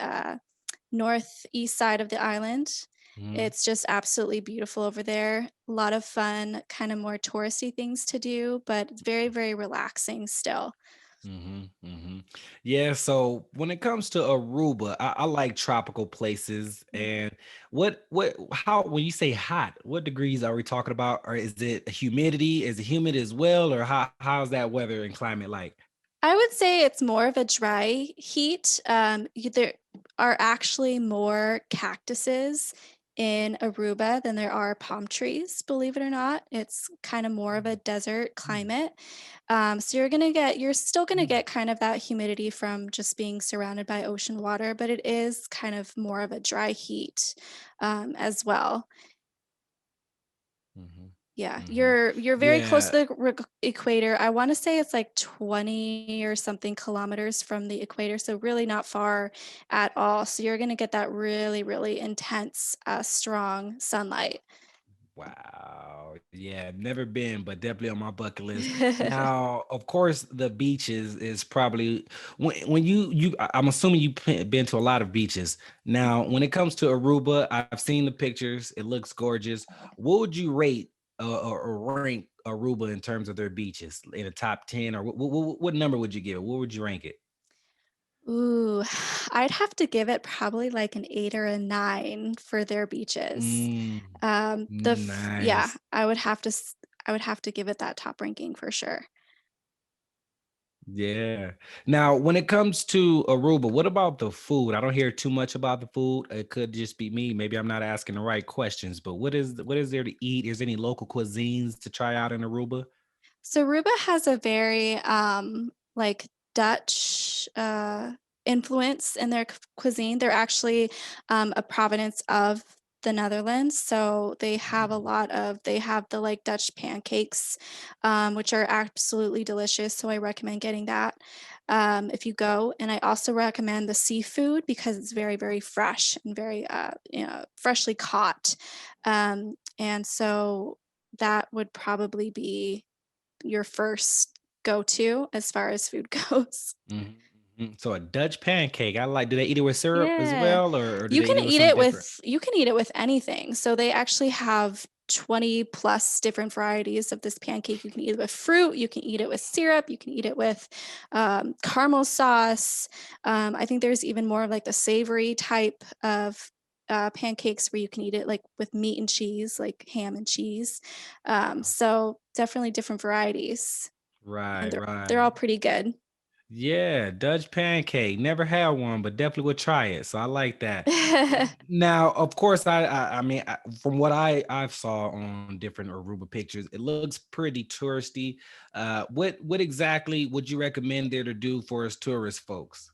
northeast side of the island. Hmm. It's just absolutely beautiful over there. A lot of fun, kind of more touristy things to do, but very, very relaxing still. Yeah, so when it comes to Aruba, I like tropical places. And how, when you say hot, what degrees are we talking about? Or is it humidity? Is it humid as well? Or how's that weather and climate like? I would say it's more of a dry heat. There are actually more cactuses in Aruba than there are palm trees, believe it or not. It's kind of more of a desert Mm, climate. So you're still gonna mm, get kind of that humidity from just being surrounded by ocean water, but it is kind of more of a dry heat as well. mhm, Yeah, mhm. you're very close Yeah, to the equator. I want to say it's like 20 or something kilometers from the equator, so really not far at all. So you're gonna get that really, really intense, strong sunlight. wow. Yeah, never been, but definitely on my bucket list. Now, of course, the beaches is probably when I'm assuming you've been to a lot of beaches. Now, when it comes to Aruba, I've seen the pictures. It looks gorgeous. What would you rate or rank Aruba in terms of their beaches in a top 10, or what number would you give it? What would you rank it? Ooh, I'd have to give it probably like an 8 or a 9 for their beaches. Mm, Yeah, nice. I would have to give it that top ranking for sure. Yeah. Now, when it comes to Aruba, what about the food? I don't hear too much about the food. It could just be me. Maybe I'm not asking the right questions, but what is there to eat? Is there any local cuisines to try out in Aruba? So Aruba has a very like Dutch influence in their cuisine. They're actually a provenance of the Netherlands, so Mm. they have the like Dutch pancakes, which are absolutely delicious. So I recommend getting that if you go. And I also recommend the seafood because it's very very fresh and very freshly caught. And so that would probably be your first go-to as far as food goes. Mhm, mhm. So a Dutch pancake. I like, do they eat it with syrup as Yeah. well, or do they eat it with something different? You can eat it with anything. So they actually have 20 plus different varieties of this pancake. You can eat it with fruit, you can eat it with syrup, you can eat it with caramel sauce. I think there's even more of like the savory type of pancakes where you can eat it like with meat and cheese, like ham and cheese. Wow. So definitely different varieties, and Right, they're all right. pretty good. Yeah, Dutch pancake. Never had one, but definitely would try it. So I like that. Now, of course, I mean, from what I've saw on different Aruba pictures, it looks pretty touristy. What exactly would you recommend there to do for us tourist folks?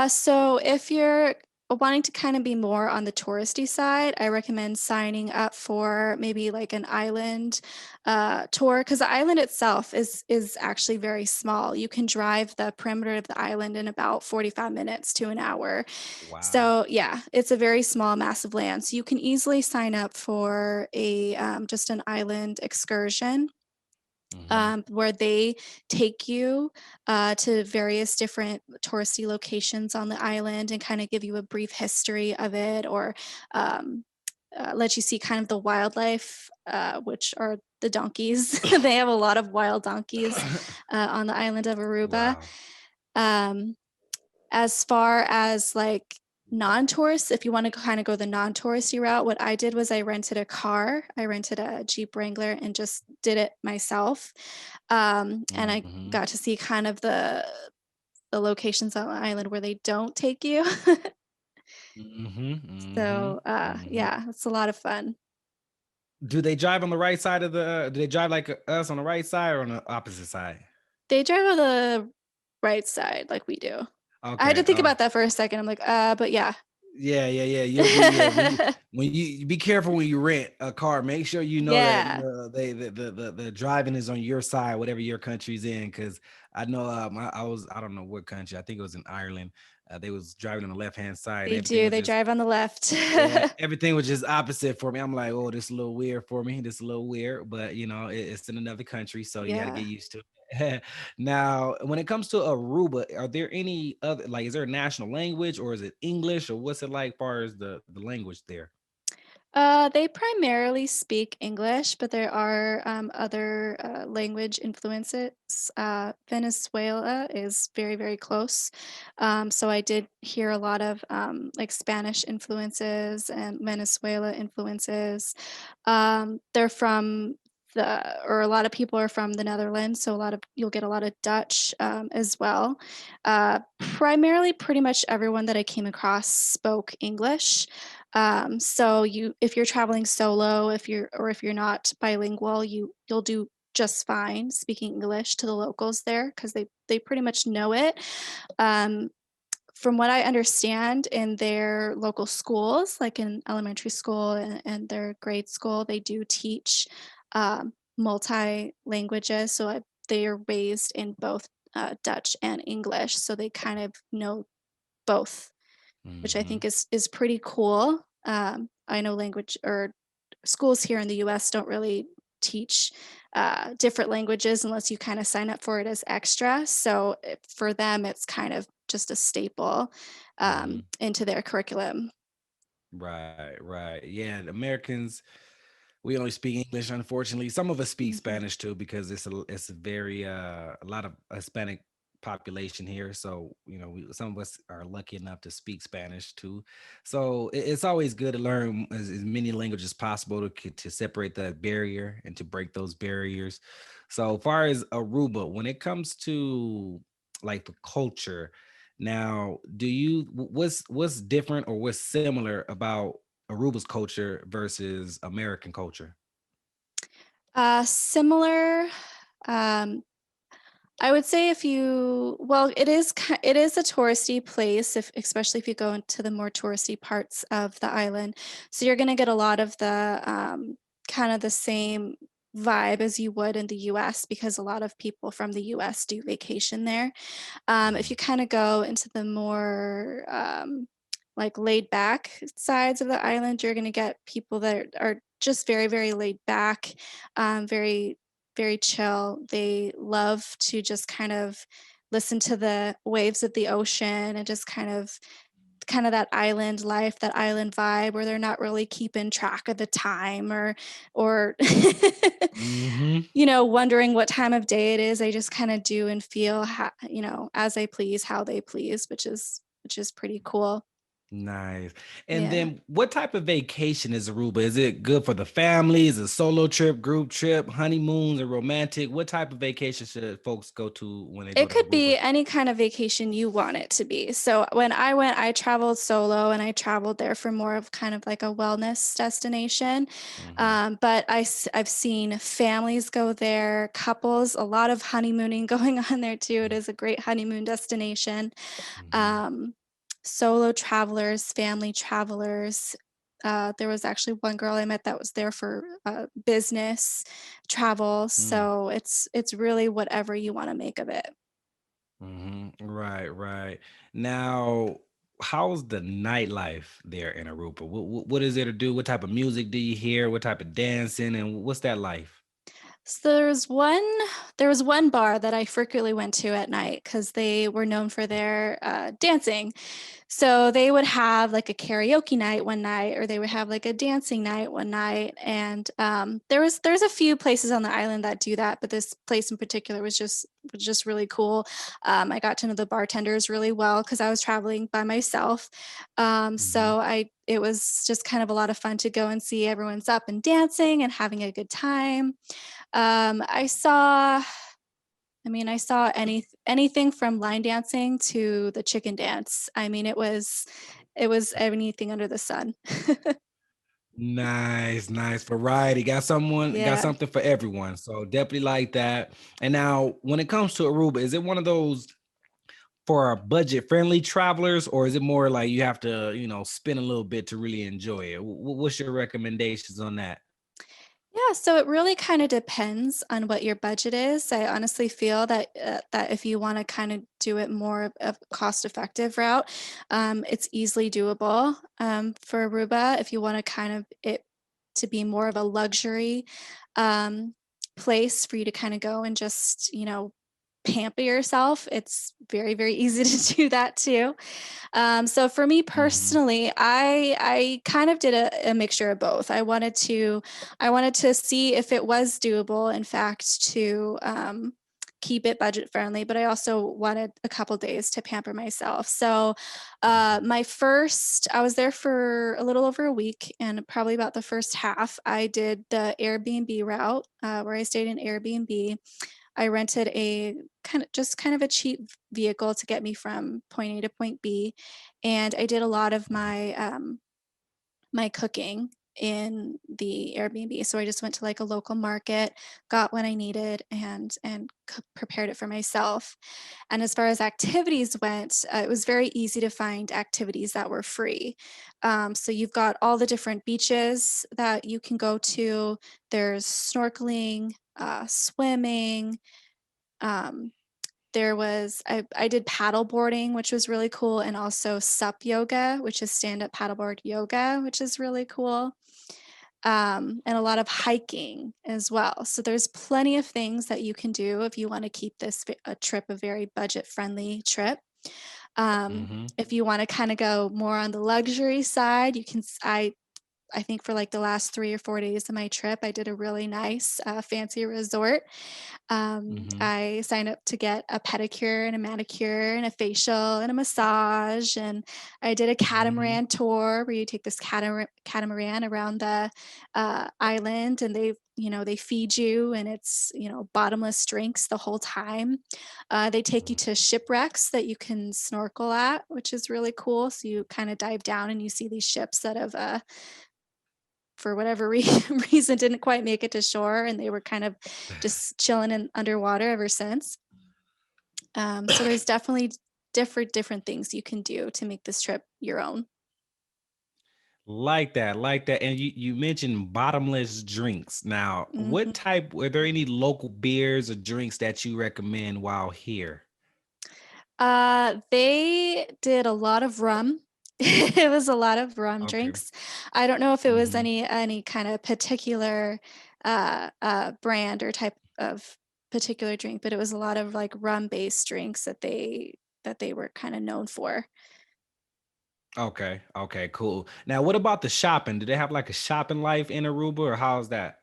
So if you're wanting to kind of be more on the touristy side, I recommend signing up for maybe like an island tour because the island itself is actually very small. You can drive the perimeter of the island in about 45 minutes to an hour. Wow. So yeah, it's a very small, massive land. So you can easily sign up for a just an island excursion Hmm. where they take you to various different touristy locations on the island and kind of give you a brief history of it or um, let you see kind of the wildlife, which are the donkeys. They have a lot of wild donkeys on the island of Aruba. Wow. Um, as far as like non-tourists, if you want to kind of go the non-touristy route, what I did was I rented a car. I rented a Jeep Wrangler and just did it myself. And I Hmm. got to see kind of the locations on the island where they don't take you. Hmm. Hmm. So Hmm. yeah, it's a lot of fun. Do they drive on the right side of the? Do they drive like us on the right side or on the opposite side? They drive on the right side like we do. I had to Okay. think about that for a second. I'm like, but yeah. Yeah, yeah, yeah. You'll be yeah. When you be careful when you rent a car. Make sure you know that Yeah, the driving is on your side, whatever your country's in. Because I know I don't know what country. I think it was in Ireland. They was driving on the left hand side, and they everything do. was They just drive on the left. yeah, everything was just opposite for me. I'm like, oh, this is a little weird for me. This is a little weird, but you know, it's in another country, so you got to get Yeah. used to it. Now, when it comes to Aruba, are there any other like is there a national language or is it English or what's it like far as the language there? They primarily speak English, but there are other language influences. Venezuela is very, very close. So I did hear a lot of like Spanish influences and Venezuela influences. They're from or a lot of people are from the Netherlands, so you'll get a lot of Dutch as well. Primarily, pretty much everyone that I came across spoke English. So if you're traveling solo, if you're not bilingual, you'll do just fine speaking English to the locals there because they pretty much know it. Um, from what I understand in their local schools, like in elementary school and their grade school, they do teach multi languages. So they are raised in both Dutch and English, so they kind of know both, which I Hmm. think is pretty cool. I know language or schools here in the U.S. don't really teach different languages unless you kind of sign up for it as extra. So for them, it's kind of just a staple Hmm. into their curriculum. Right, right. Yeah, the Americans, we only speak English, unfortunately. Some of us speak Mhm. Spanish too because it's a very a lot of Hispanic population here. So, some of us are lucky enough to speak Spanish too. So, it's always good to learn as many languages as possible to separate that barrier and to break those barriers. So, far as Aruba, when it comes to like the culture, now, what's different or what's similar about Aruba's culture versus American culture? Similar. Um, I would say well, it is a touristy place, especially if you go into the more touristy parts of the island. So you're going to get a lot of the kind of the same vibe as you would in the US because a lot of people from the US do vacation there. If Mhm, you kind of go into the more like laid back sides of the island, you're going to get people that are just very, very laid back, very, very chill. They love to just kind of listen to the waves of the ocean and just kind of that island life, that island vibe where they're not really keeping track of the time or mhm. wondering what time of day it is. They just kind of do and feel as they please, how they please, which is pretty cool. Nice. And Yeah. then what type of vacation is Aruba? Is it good for the family? Is it a solo trip, group trip, honeymoons, or romantic? What type of vacation should folks go to when they go It to could Aruba? be any kind of vacation you want it to be. So when I went, I traveled solo and I traveled there for more of kind of like a wellness destination. Mhm, But I've seen families go there, couples, a lot of honeymooning going on there too. It mm, is a great honeymoon destination. mhm, Um, Solo travelers, family travelers. There was actually one girl I met that was there for business travel. mm, So it's really whatever you want to make of it. mhm. Right, right. Now, how's the nightlife there in Aruba? What is there to do? What type of music do you hear? What type of dancing? And what's that life? So there was one bar that I frequently went to at night because they were known for their dancing. So they would have like a karaoke night one night, or they would have like a dancing night one night. And there's a few places on the island that do that, but this place in particular was just really cool. I got to know the bartenders really well because I was traveling by myself. Mhm, So it was just kind of a lot of fun to go and see everyone's up and dancing and having a good time. I saw anything from line dancing to the chicken dance. I mean, it was anything under the sun. nice, nice variety. Got Yeah. something for everyone. So definitely like that. And now, when it comes to Aruba, is it one of those for our budget friendly travelers, or is it more like you have to, spend a little bit to really enjoy it? What's your recommendations on that? Yeah, so it really kind of depends on what your budget is. I honestly feel that if you want to kind of do it more of a cost-effective route, it's easily doable for Aruba. If you want to kind of it to be more of a luxury um, place for you to kind of go and just pamper yourself, it's very, very easy to do that too. So for me Hmm. personally, I kind of did a mixture of both. I wanted to see if it was doable, in fact, to keep it budget friendly, but I also wanted a couple days to pamper myself. So Mhm. I was there for a little over a week, and probably about the first half, I did the Airbnb route, where I stayed in Airbnb. I rented a kind of a cheap vehicle to get me from point A to point B, and I did a lot of my cooking in the Airbnb. So I just went to like a local market, got what I needed, and prepared it for myself. And as far as activities went, it was very easy to find activities that were free. So you've got all the different beaches that you can go to. There's snorkeling, swimming. Um, I did paddle boarding, which was really cool, and also sup yoga, which is stand-up paddleboard yoga, which is really cool. And a lot of hiking as well. So there's plenty of things that you can do if you want to keep a trip a very budget-friendly trip. Mhm. If you want to kind of go more on the luxury side, I think for like the last 3 or 4 days of my trip, I did a really nice, fancy resort. Mhm. I signed up to get a pedicure and a manicure and a facial and a massage. And I did a Mhm. catamaran tour where you take this catamaran around the island, and they feed you, and it's, bottomless drinks the whole time. They take you Mhm. to shipwrecks that you can snorkel at, which is really cool. So you kind of dive down and you see these ships that have for whatever reason didn't quite make it to shore, and they were kind of just chilling in underwater ever since. So there's definitely different things you can do to make this trip your own. Like that, like that. And you mentioned bottomless drinks. Now, what Mhm. type, were there any local beers or drinks that you recommend while here? They did a lot of rum. It was a lot of rum Okay. drinks. I don't know if it was Mhm. any kind of particular brand or type of particular drink, but it was a lot of like rum based drinks that they were kind of known for. Okay. Okay, cool. Now, what about the shopping? Do they have like a shopping life in Aruba, or how's that?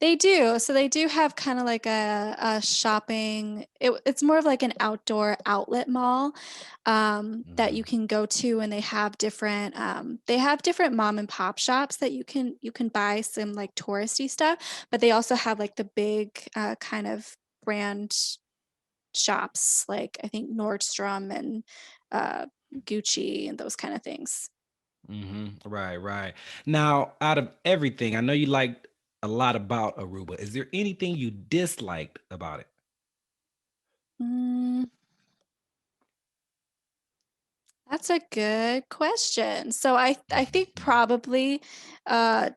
They do. So they do have kind of like a shopping. It's more of like an outdoor outlet mall that you Mhm. can go to, and they have different mom and pop shops that you can buy some like touristy stuff, but they also have like the big kind of brand shops, like I think Nordstrom and uh, Gucci and those kind of things. Right, right. Now, out of everything, I know you liked a lot about Aruba. Is there anything you disliked about it? Mm, that's a good question. So I think probably uh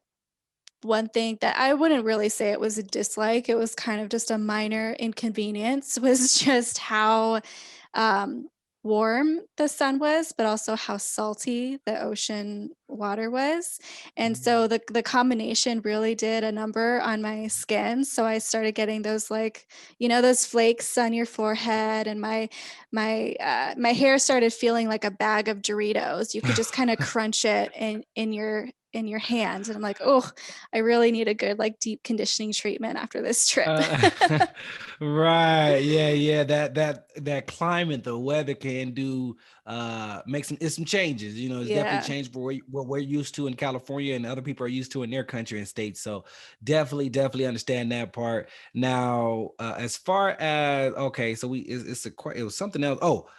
one thing that I wouldn't really say it was a dislike, it was kind of just a minor inconvenience, was just how um, warm the sun was, but also how salty the ocean water was. And so the combination really did a number on my skin. So I started getting those like, those flakes on your forehead, and my hair started feeling like a bag of Doritos. You could just kind of crunch it in your hands. And I'm like, oh, I really need a good like deep conditioning treatment after this trip. Uh, right. Yeah, yeah. That climate, the weather can do make some changes. It's definitely Yeah. changed for what we're used to in California and other people are used to in their country and states. So definitely understand that part. Now, as far as okay, so it was something else. Oh,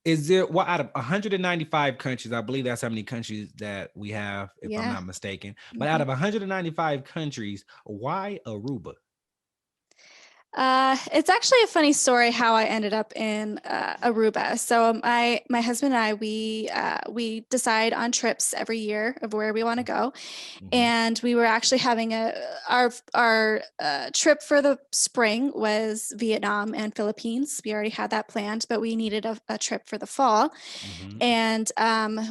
is there what out of 195 countries? I believe that's how many countries that we have, if I'm Yeah. not mistaken. But out Mhm. of 195 countries, why Aruba? It's actually a funny story how I ended up in Aruba. So my husband and I we decide on trips every year of where we want to go, Mhm. and we were actually having our trip for the spring was Vietnam and Philippines. We already had that planned, but we needed a trip for the fall. Mhm. And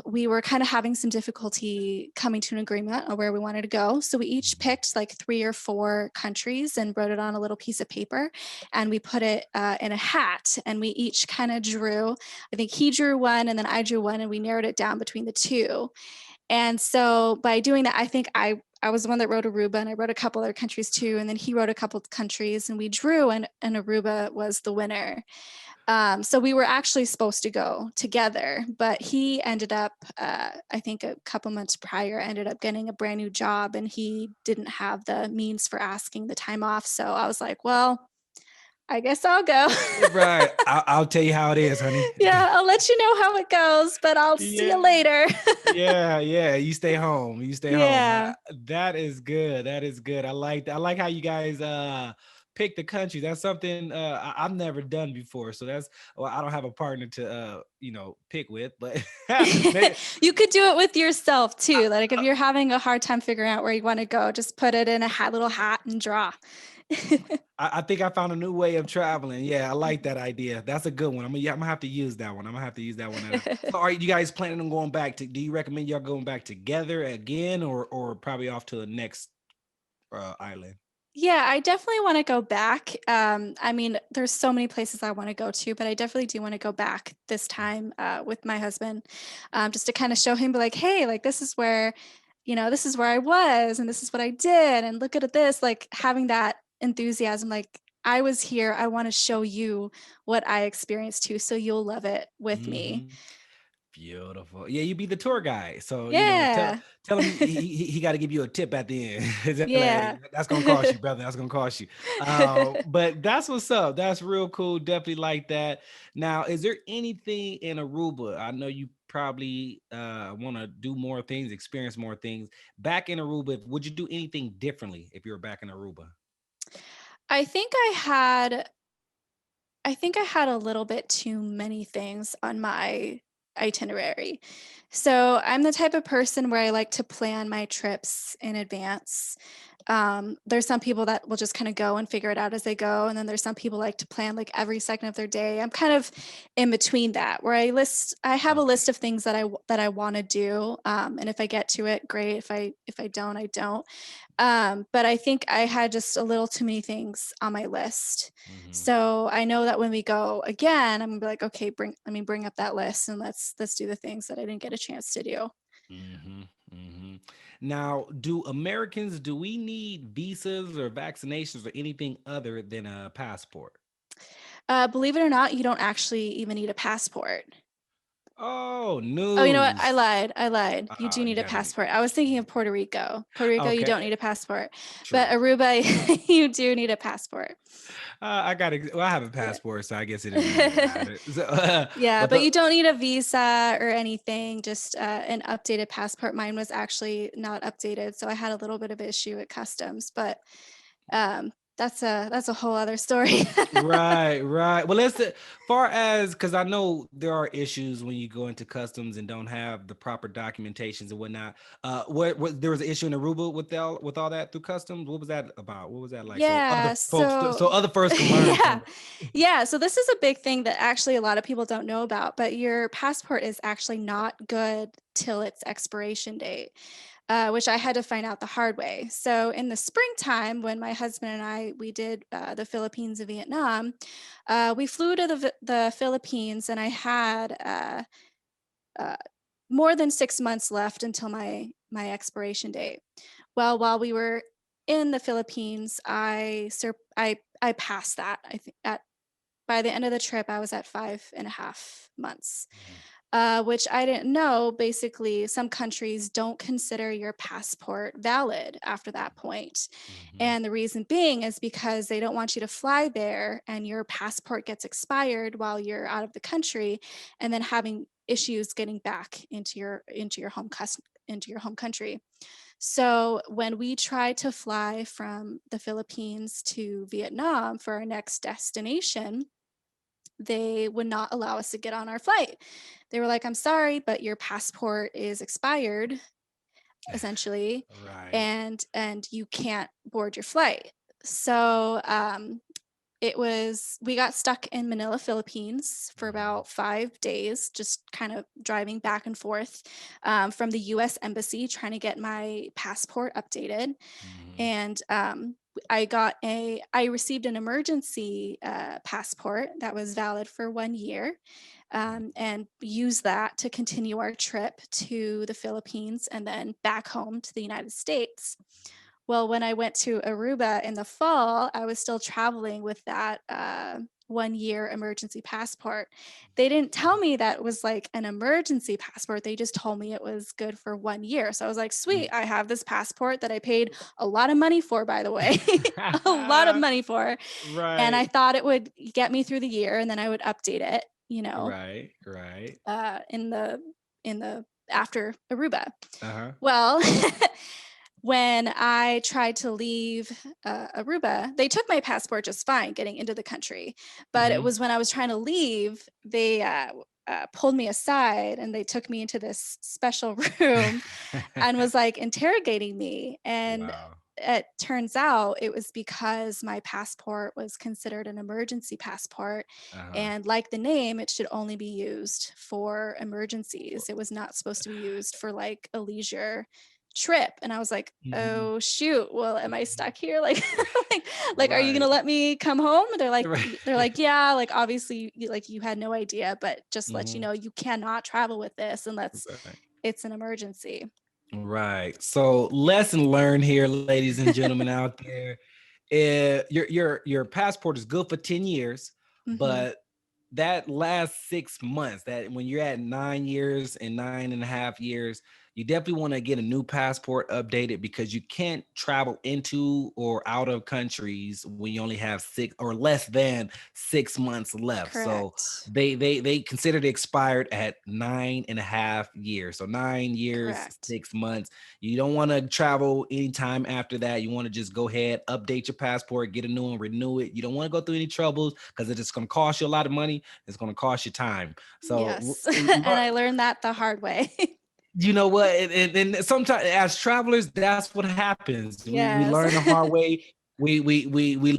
we were kind of having some difficulty coming to an agreement on where we wanted to go. So we each Mhm. picked like 3 or 4 countries and wrote it on a little piece of paper. And we put it in a hat. And we each kind of drew, I think he drew one and then I drew one, and we narrowed it down between the two. And so by doing that, I think I was the one that wrote Aruba, and I wrote a couple other countries too. And then he wrote a couple of countries, and we drew, and Aruba was the winner. So we were actually supposed to go together, but he ended up, I think a couple months prior, ended up getting a brand new job, and he didn't have the means for asking the time off. So I was like, well, I guess I'll go. Right. I'll tell you how it is, honey. Yeah, I'll let you know how it goes, but I'll see you Yeah. later. Yeah, yeah. You stay home. You stay home. Yeah. That is good. That is good. I like how you guys pick the country. That's something I've never done before. So that's well, I don't have a partner to pick with, but maybe You could do it with yourself too. Like if you're having a hard time figuring out where you want to go, just put it in a little hat and draw. I think I found a new way of traveling. Yeah, I like that idea. That's a good one. I'm gonna have to use that one. I'm gonna have to use that one. So are you guys planning on going back to? Do you recommend y'all going back together again, or probably off to the next island? Yeah, I definitely want to go back. I mean, there's so many places I want to go to, but I definitely do want to go back this time with my husband, just to kind of show him, be like, hey, like this is where, this is where I was, and this is what I did, and look at this, like having that enthusiasm, like I was here. I want to show you what I experienced too, so you'll love it with me. Hmm. Beautiful. Yeah, you be the tour guide. So, Yeah, tell him he got to give you a tip at the end. Is that like, yeah. "Hey, that's gonna cost you, brother. That's gonna cost you." But that's what's up. That's real cool. Definitely like that. Now, is there anything in Aruba? I know you probably want to do more things, experience more things. Back in Aruba, would you do anything differently if you were back in Aruba? I think I had I think I had a little bit too many things on my itinerary. So I'm the type of person where I like to plan my trips in advance. There's some people that will just kind of go and figure it out as they go, and then there's some people like to plan like every second of their day. I'm kind of in between that, where I have a Okay. list of things that I want to do, and if I get to it, great. If I don't, I don't. But I think I had just a little too many things on my list. Hmm. So I know that when we go again, I'm gonna be like, okay, let me bring up that list, and let's do the things that I didn't get a chance to do. Hmm. Hmm. Now, do we need visas or vaccinations or anything other than a passport? Believe it or not, you don't actually even need a passport. Oh, Oh, you know what? I news. lied. I lied. You do You need a gotta need. passport. I was thinking of Puerto Rico. Puerto Rico, you don't Okay, need a passport, but true. Aruba, you do need a passport. I gotta. Well, I have a Yeah. passport, so I guess it doesn't really matter. So, Yeah, but but the you don't need a visa or anything, just an updated passport. Mine was actually not updated, so I had a little bit of issue at customs, but that's a whole other story. right, right. Well, let's far as because I know there are issues when you go into customs and don't have the proper documentations and whatnot. What there was an issue in Aruba with all that through customs. What was that about? What was that like? So other Yeah, folks, so so other folks can learn yeah. from it. Yeah, so this is a big thing that actually a lot of people don't know about, but your passport is actually not good till its expiration date, which I had to find out the hard way. So in the springtime, when my husband and we did the Philippines and Vietnam, we flew to the Philippines, and I had uh, more than 6 months left until my expiration date. Well, while we were in the Philippines, I passed that. I think at by the end of the trip, I was at 5.5 months, Mhm, which I didn't know. Basically, some countries don't consider your passport valid after that point. mhm, And the reason being is because they don't want you to fly there and your passport gets expired while you're out of the country, and then having issues getting back into your home country. So when we tried to fly from the Philippines to Vietnam for our next destination, they would not allow us to get on our flight. They were like, I'm sorry, but your passport is expired, essentially, right. and you can't board your flight. So we got stuck in Manila, Philippines for Mhm, about 5 days, just kind of driving back and forth from the US Embassy trying to get my passport updated. mhm, And I received an emergency passport that was valid for 1 year, and used that to continue our trip to the Philippines and then back home to the United States. Well, when I went to Aruba in the fall, I was still traveling with that 1 year emergency passport. They didn't tell me that was like an emergency passport. They just told me it was good for 1 year. So I was like, sweet, I have this passport that I paid a lot of money for, by the way, a lot of money for. And I Right. thought it would get me through the year and then I would update it, Right. Right. in the after Aruba. Uh-huh. Well, when I tried to leave Aruba, they took my passport just fine getting into the country. But it Hmm. was when I was trying to leave, they pulled me aside and they took me into this special room and was like interrogating me. And Wow. it turns out it was because my passport was considered an emergency passport. Uh-huh. And like the name, it should only be used for emergencies. It was not supposed to be used for like a leisure trip. And I was like, Mhm. oh shoot, well, am I stuck here? Like, like, are you gonna Right. let me come home? And Right. they're like, yeah, like obviously like you had no idea, but just let you Mhm. know you cannot travel with this unless Right. it's an emergency. Right. So lesson learned here, ladies and gentlemen out there. Your passport is good for 10 years, Hmm. but that last 6 months, that when you're at 9 years and 9.5 years, you definitely want to get a new passport updated because you can't travel into or out of countries when you only have six or less than 6 months left. So Correct. they consider it expired at 9.5 years. So 9 years, Correct. 6 months. You don't want to travel anytime after that. You want to just go ahead, update your passport, get a new one, renew it. You don't want to go through any troubles because it's just going to cost you a lot of money. It's going to cost you time. So, Yes. And I learned that the hard way. you know what? And sometimes as travelers, that's what happens. We Yes. learn the hard way. We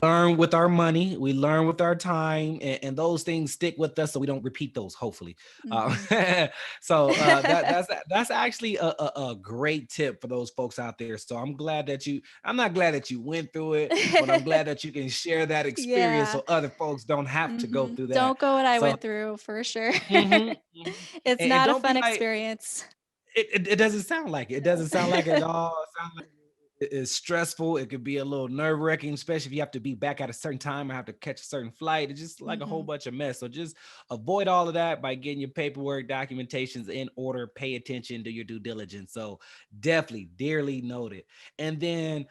learn with our money. We learn with our time, and those things stick with us, so we don't repeat those. Hopefully, uh, Hmm. so that's actually a great tip for those folks out there. So I'm glad that you. I'm not glad that you went through it, but I'm glad that you can share that experience Yeah. so other folks don't have to go Hmm. through that. Don't go what I So, went through for sure. mhm, mhm. It's And not a don't be fun like, experience. it doesn't sound like it. It doesn't sound No. like it at all. It sounds like it's stressful. It could be a little nerve wracking, especially if you have to be back at a certain time or have to catch a certain flight. It's just like a whole Hmm. bunch of mess. So just avoid all of that by getting your paperwork, documentations in order, pay attention, do your due diligence. So definitely, dearly noted. And then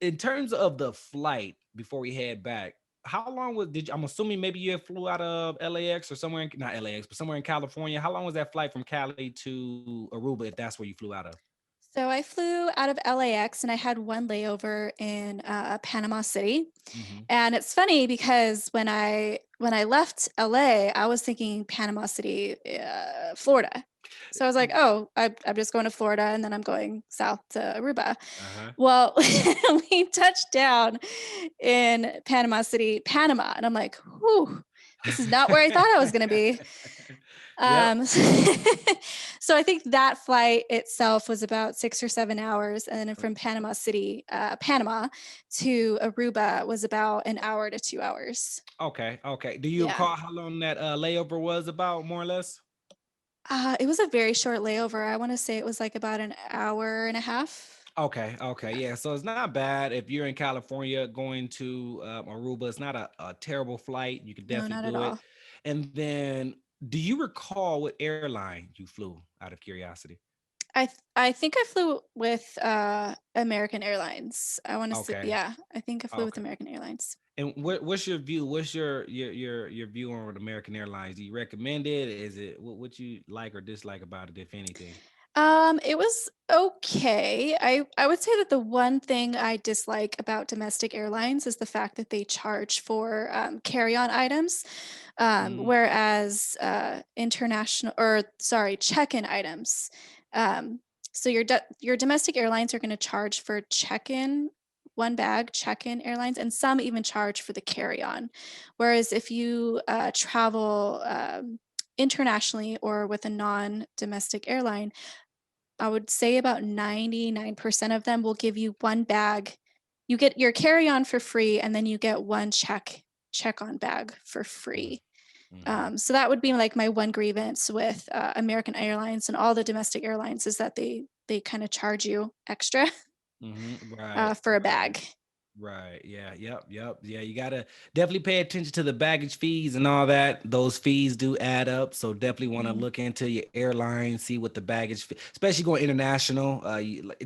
in terms of the flight before we head back, how long was did you, I'm assuming maybe you flew out of LAX or somewhere in, not LAX, but somewhere in California. How long was that flight from Cali to Aruba if that's where you flew out of? So I flew out of LAX and I had one layover in Panama City. Hmm. And it's funny because when I left LA, I was thinking Panama City, Florida. So I was like, oh, I'm just going to Florida and then I'm going south to Aruba. Uh-huh. Well, we touched down in Panama City, Panama, and I'm like, whew, this is not where I thought I was going to be. Yep. Um, so I think that flight itself was about 6 or 7 hours, and then from Panama City, Panama to Aruba was about an hour to 2 hours. Okay. Okay. Do you Yeah. recall how long that layover was about, more or less? It was a very short layover. I want to say it was like about an hour and a half. Okay, okay, Yeah. yeah. So it's not bad if you're in California going to Aruba. It's not a terrible flight. You can No, definitely not at do it. all. And then, do you recall what airline you flew? Out of curiosity. I think I flew with American Airlines. I want to say, Okay, yeah, I think I flew with okay. American Airlines. And what's your view? What's your view on American Airlines? Do you recommend it? Is it what you like or dislike about it, if anything? It was okay. I would say that the one thing I dislike about domestic airlines is the fact that they charge for carry-on items, Mm, whereas international or sorry, check-in items. Um, so your domestic airlines are going to charge for check-in, one bag check-in airlines, and some even charge for the carry-on. Whereas if you travel internationally or with a non-domestic airline, I would say about 99% of them will give you one bag you get your carry-on for free, and then you get one check-on bag for free. Mm-hmm. So that would be like my one grievance with American Airlines and all the domestic airlines is that they kind of charge you extra Mm-hmm. Right. for a Right. bag. Right. Yeah. Yep. Yep. Yeah. You gotta definitely pay attention to the baggage fees and all that. Those fees do add up. So definitely want to Mm. look into your airline, see what the baggage, especially going international.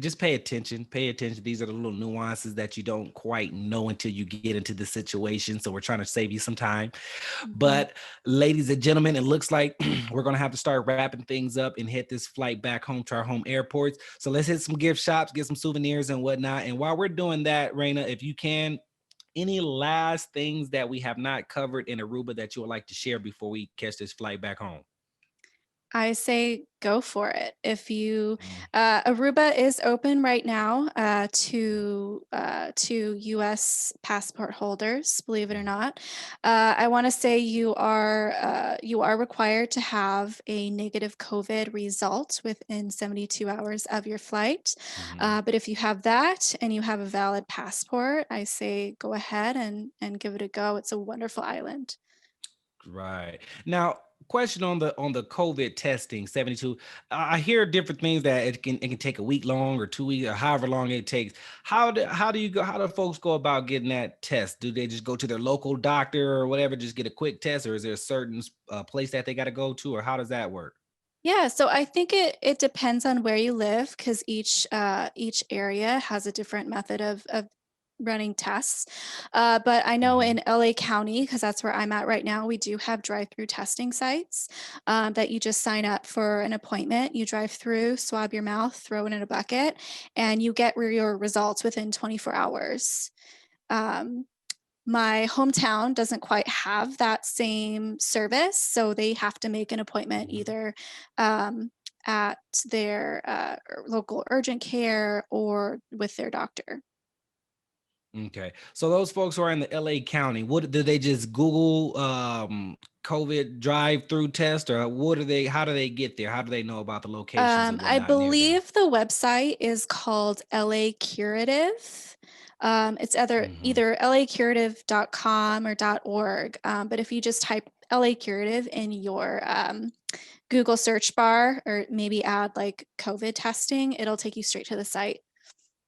Just pay attention. Pay attention. These are the little nuances that you don't quite know until you get into the situation. So we're trying to save you some time. Mhm. But ladies and gentlemen, it looks like we're gonna have to start wrapping things up and hit this flight back home to our home airports. So let's hit some gift shops, get some souvenirs and whatnot. And while we're doing that, Rayna, if you can, any last things that we have not covered in Aruba that you would like to share before we catch this flight back home? I say go for it. If you, Mm, Aruba is open right now mm, to U.S. passport holders. Believe it or mm, not, I want to say you are required to have a negative COVID result within 72 hours of your flight. mhm. But if you have that and you have a valid passport, I say go ahead and give it a go. It's a wonderful island. Right. Now, question on the COVID testing, 72. I hear different things that it can take a week long or 2 weeks or however long it takes. How do you go? How do folks go about getting that test? Do they just go to their local doctor or whatever, just get a quick test, or is there a certain place that they got to go to, or how does that work? Yeah, so I think it depends on where you live because each area has a different method of running tests. But I know Mhm. in LA County, because that's where I'm at right now, we do have drive-through testing sites that you just sign up for an appointment. You drive through, swab your mouth, throw it in a bucket, and you get your results within 24 hours. Um, my hometown doesn't quite have that same service, so they have to make an appointment Mhm. either um, at their local urgent care or with their doctor. Okay. So those folks who are in the LA County, what do they just Google COVID drive-through test, or what do they how do they get there? How do they know about the locations and I whatnot near them? believe the website is called LA Curative. It's Hmm. either lacurative.com or .org. But if you just type LA Curative in your Google search bar or maybe add like COVID testing, it'll take you straight to the site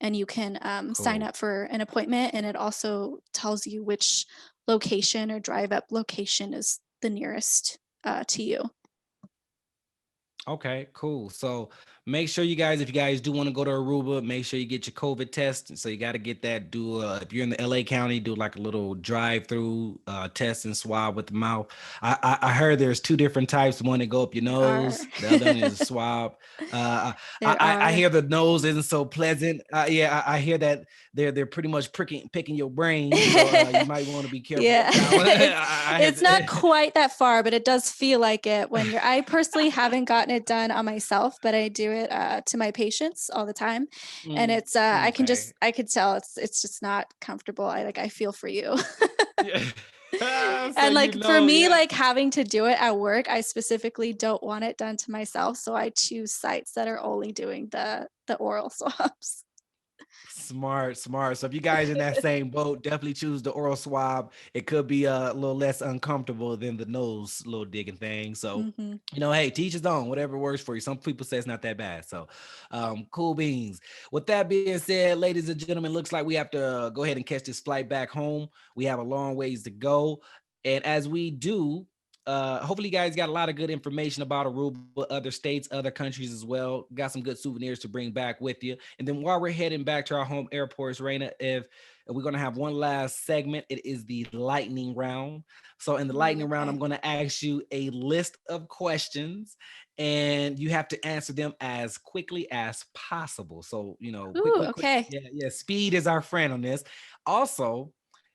and you can sign Cool. up for an appointment. And it also tells you which location or drive up location is the nearest to you. Okay, cool. So make sure you guys, if you guys do want to go to Aruba, make sure you get your COVID test. So you got to get that. Do if you're in the LA County, do like a little drive-through test and swab with the mouth. I heard there's two different types. One that go up your There are. nose. The other one is a swab. There I are. hear the nose isn't so pleasant. Yeah, I hear that they're pretty much picking your brain. So you might want to be careful Yeah, with that one. I it's not heard. quite that far, but it does feel like it when you're I personally haven't gotten it done on myself, but I do it to my patients all the time. And Mm, it's okay. I could tell it's just not comfortable. I feel for you. Yeah. So And you like for know, me, yeah. like having to do it at work, I specifically don't want it done to myself. So I choose sites that are only doing the oral swabs. Smart, smart. So if you guys in that same boat, definitely choose the oral swab. It could be a little less uncomfortable than the nose little digging thing. So, Hmm. hey, teach his own, whatever works for you. Some people say it's not that bad. So, cool beans. With that being said, ladies and gentlemen, looks like we have to go ahead and catch this flight back home. We have a long ways to go. And as we do, hopefully you guys got a lot of good information about Aruba, other states, other countries as well. Got some good souvenirs to bring back with you. And then while we're heading back to our home airports, Rayna, if we're going to have one last segment, it is the lightning round. So in the Ooh, lightning round, I'm okay. going to ask you a list of questions and you have to answer them as quickly as possible. So, quick, Ooh, quick, quick. okay. Yeah, yeah. Speed is our friend on this. Also,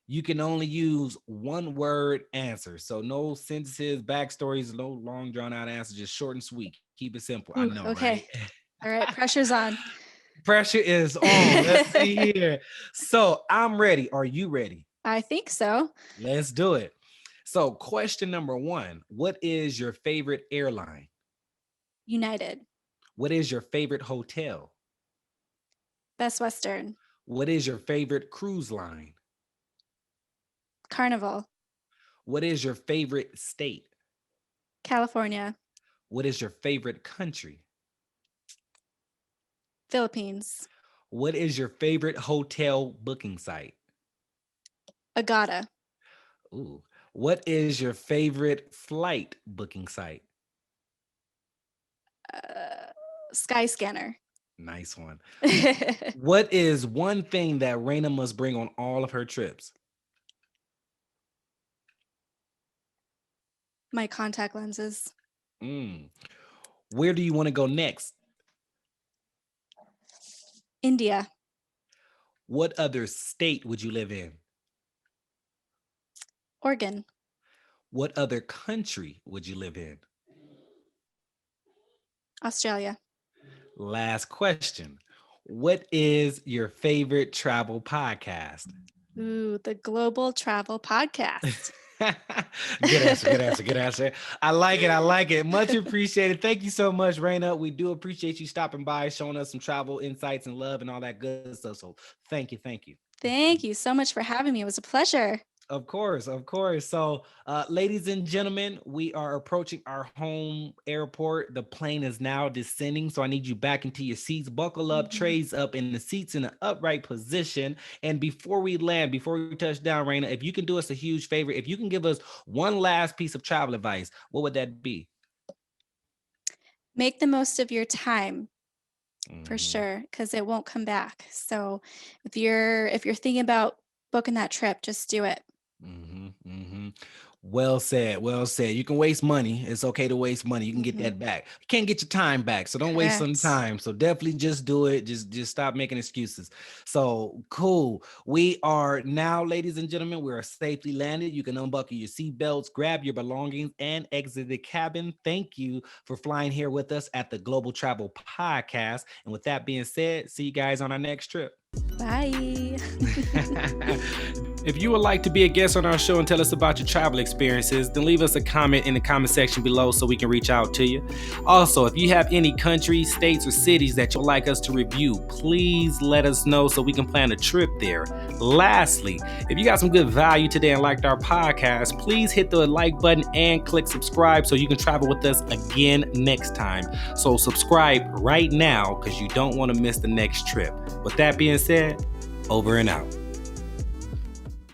you can only use one word answers. So no sentences, backstories, no long drawn out answers, just short and sweet. Keep it simple. I Ooh, know, right? okay. All right, pressure's on. Pressure is on. Let's see here. So I'm ready. Are you ready? I think so. Let's do it. So, question number one: what is your favorite airline? United. What is your favorite hotel? Best Western. What is your favorite cruise line? Carnival. What is your favorite state? California. What is your favorite country? Philippines. What is your favorite hotel booking site? Agata. Ooh. What is your favorite flight booking site? Skyscanner. Nice one. What is one thing that Rayna must bring on all of her trips? My contact lenses. Mm. Where do you want to go next? India. What other state would you live in? Oregon. What other country would you live in? Australia. Last question. What is your favorite travel podcast? Ooh, the Global Travel Podcast. Good answer. Good answer. Good answer. I like it. I like it. Much appreciated. Thank you so much, Rayna. We do appreciate you stopping by, showing us some travel insights and love and all that good stuff. So thank you. Thank you. Thank you so much for having me. It was a pleasure. Of course, of course. So, ladies and gentlemen, we are approaching our home airport. The plane is now descending, so I need you back into your seats. Buckle up, trays up, in the seats in an upright position. And before we land, before we touch down, Rayna, if you can do us a huge favor, if you can give us one last piece of travel advice, what would that be? Make the most of your time. For Mhm. sure, because it won't come back. So if you're thinking about booking that trip, just do it. Well said. Well said. You can waste money. It's okay to waste money. You can get Mhm. that back. You can't get your time back. So don't waste some Correct. time. So definitely just do it. Just stop making excuses. So cool. We are now, ladies and gentlemen, we are safely landed. You can unbuckle your seatbelts, grab your belongings, and exit the cabin. Thank you for flying here with us at the Global Travel Podcast. And with that being said, see you guys on our next trip. Bye. If you would like to be a guest on our show and tell us about your travel experiences, then leave us a comment in the comment section below so we can reach out to you. Also, if you have any countries, states, or cities that you'd like us to review, please let us know so we can plan a trip there. Lastly, if you got some good value today and liked our podcast, please hit the like button and click subscribe so you can travel with us again next time. So subscribe right now because you don't want to miss the next trip. With that being said, over and out.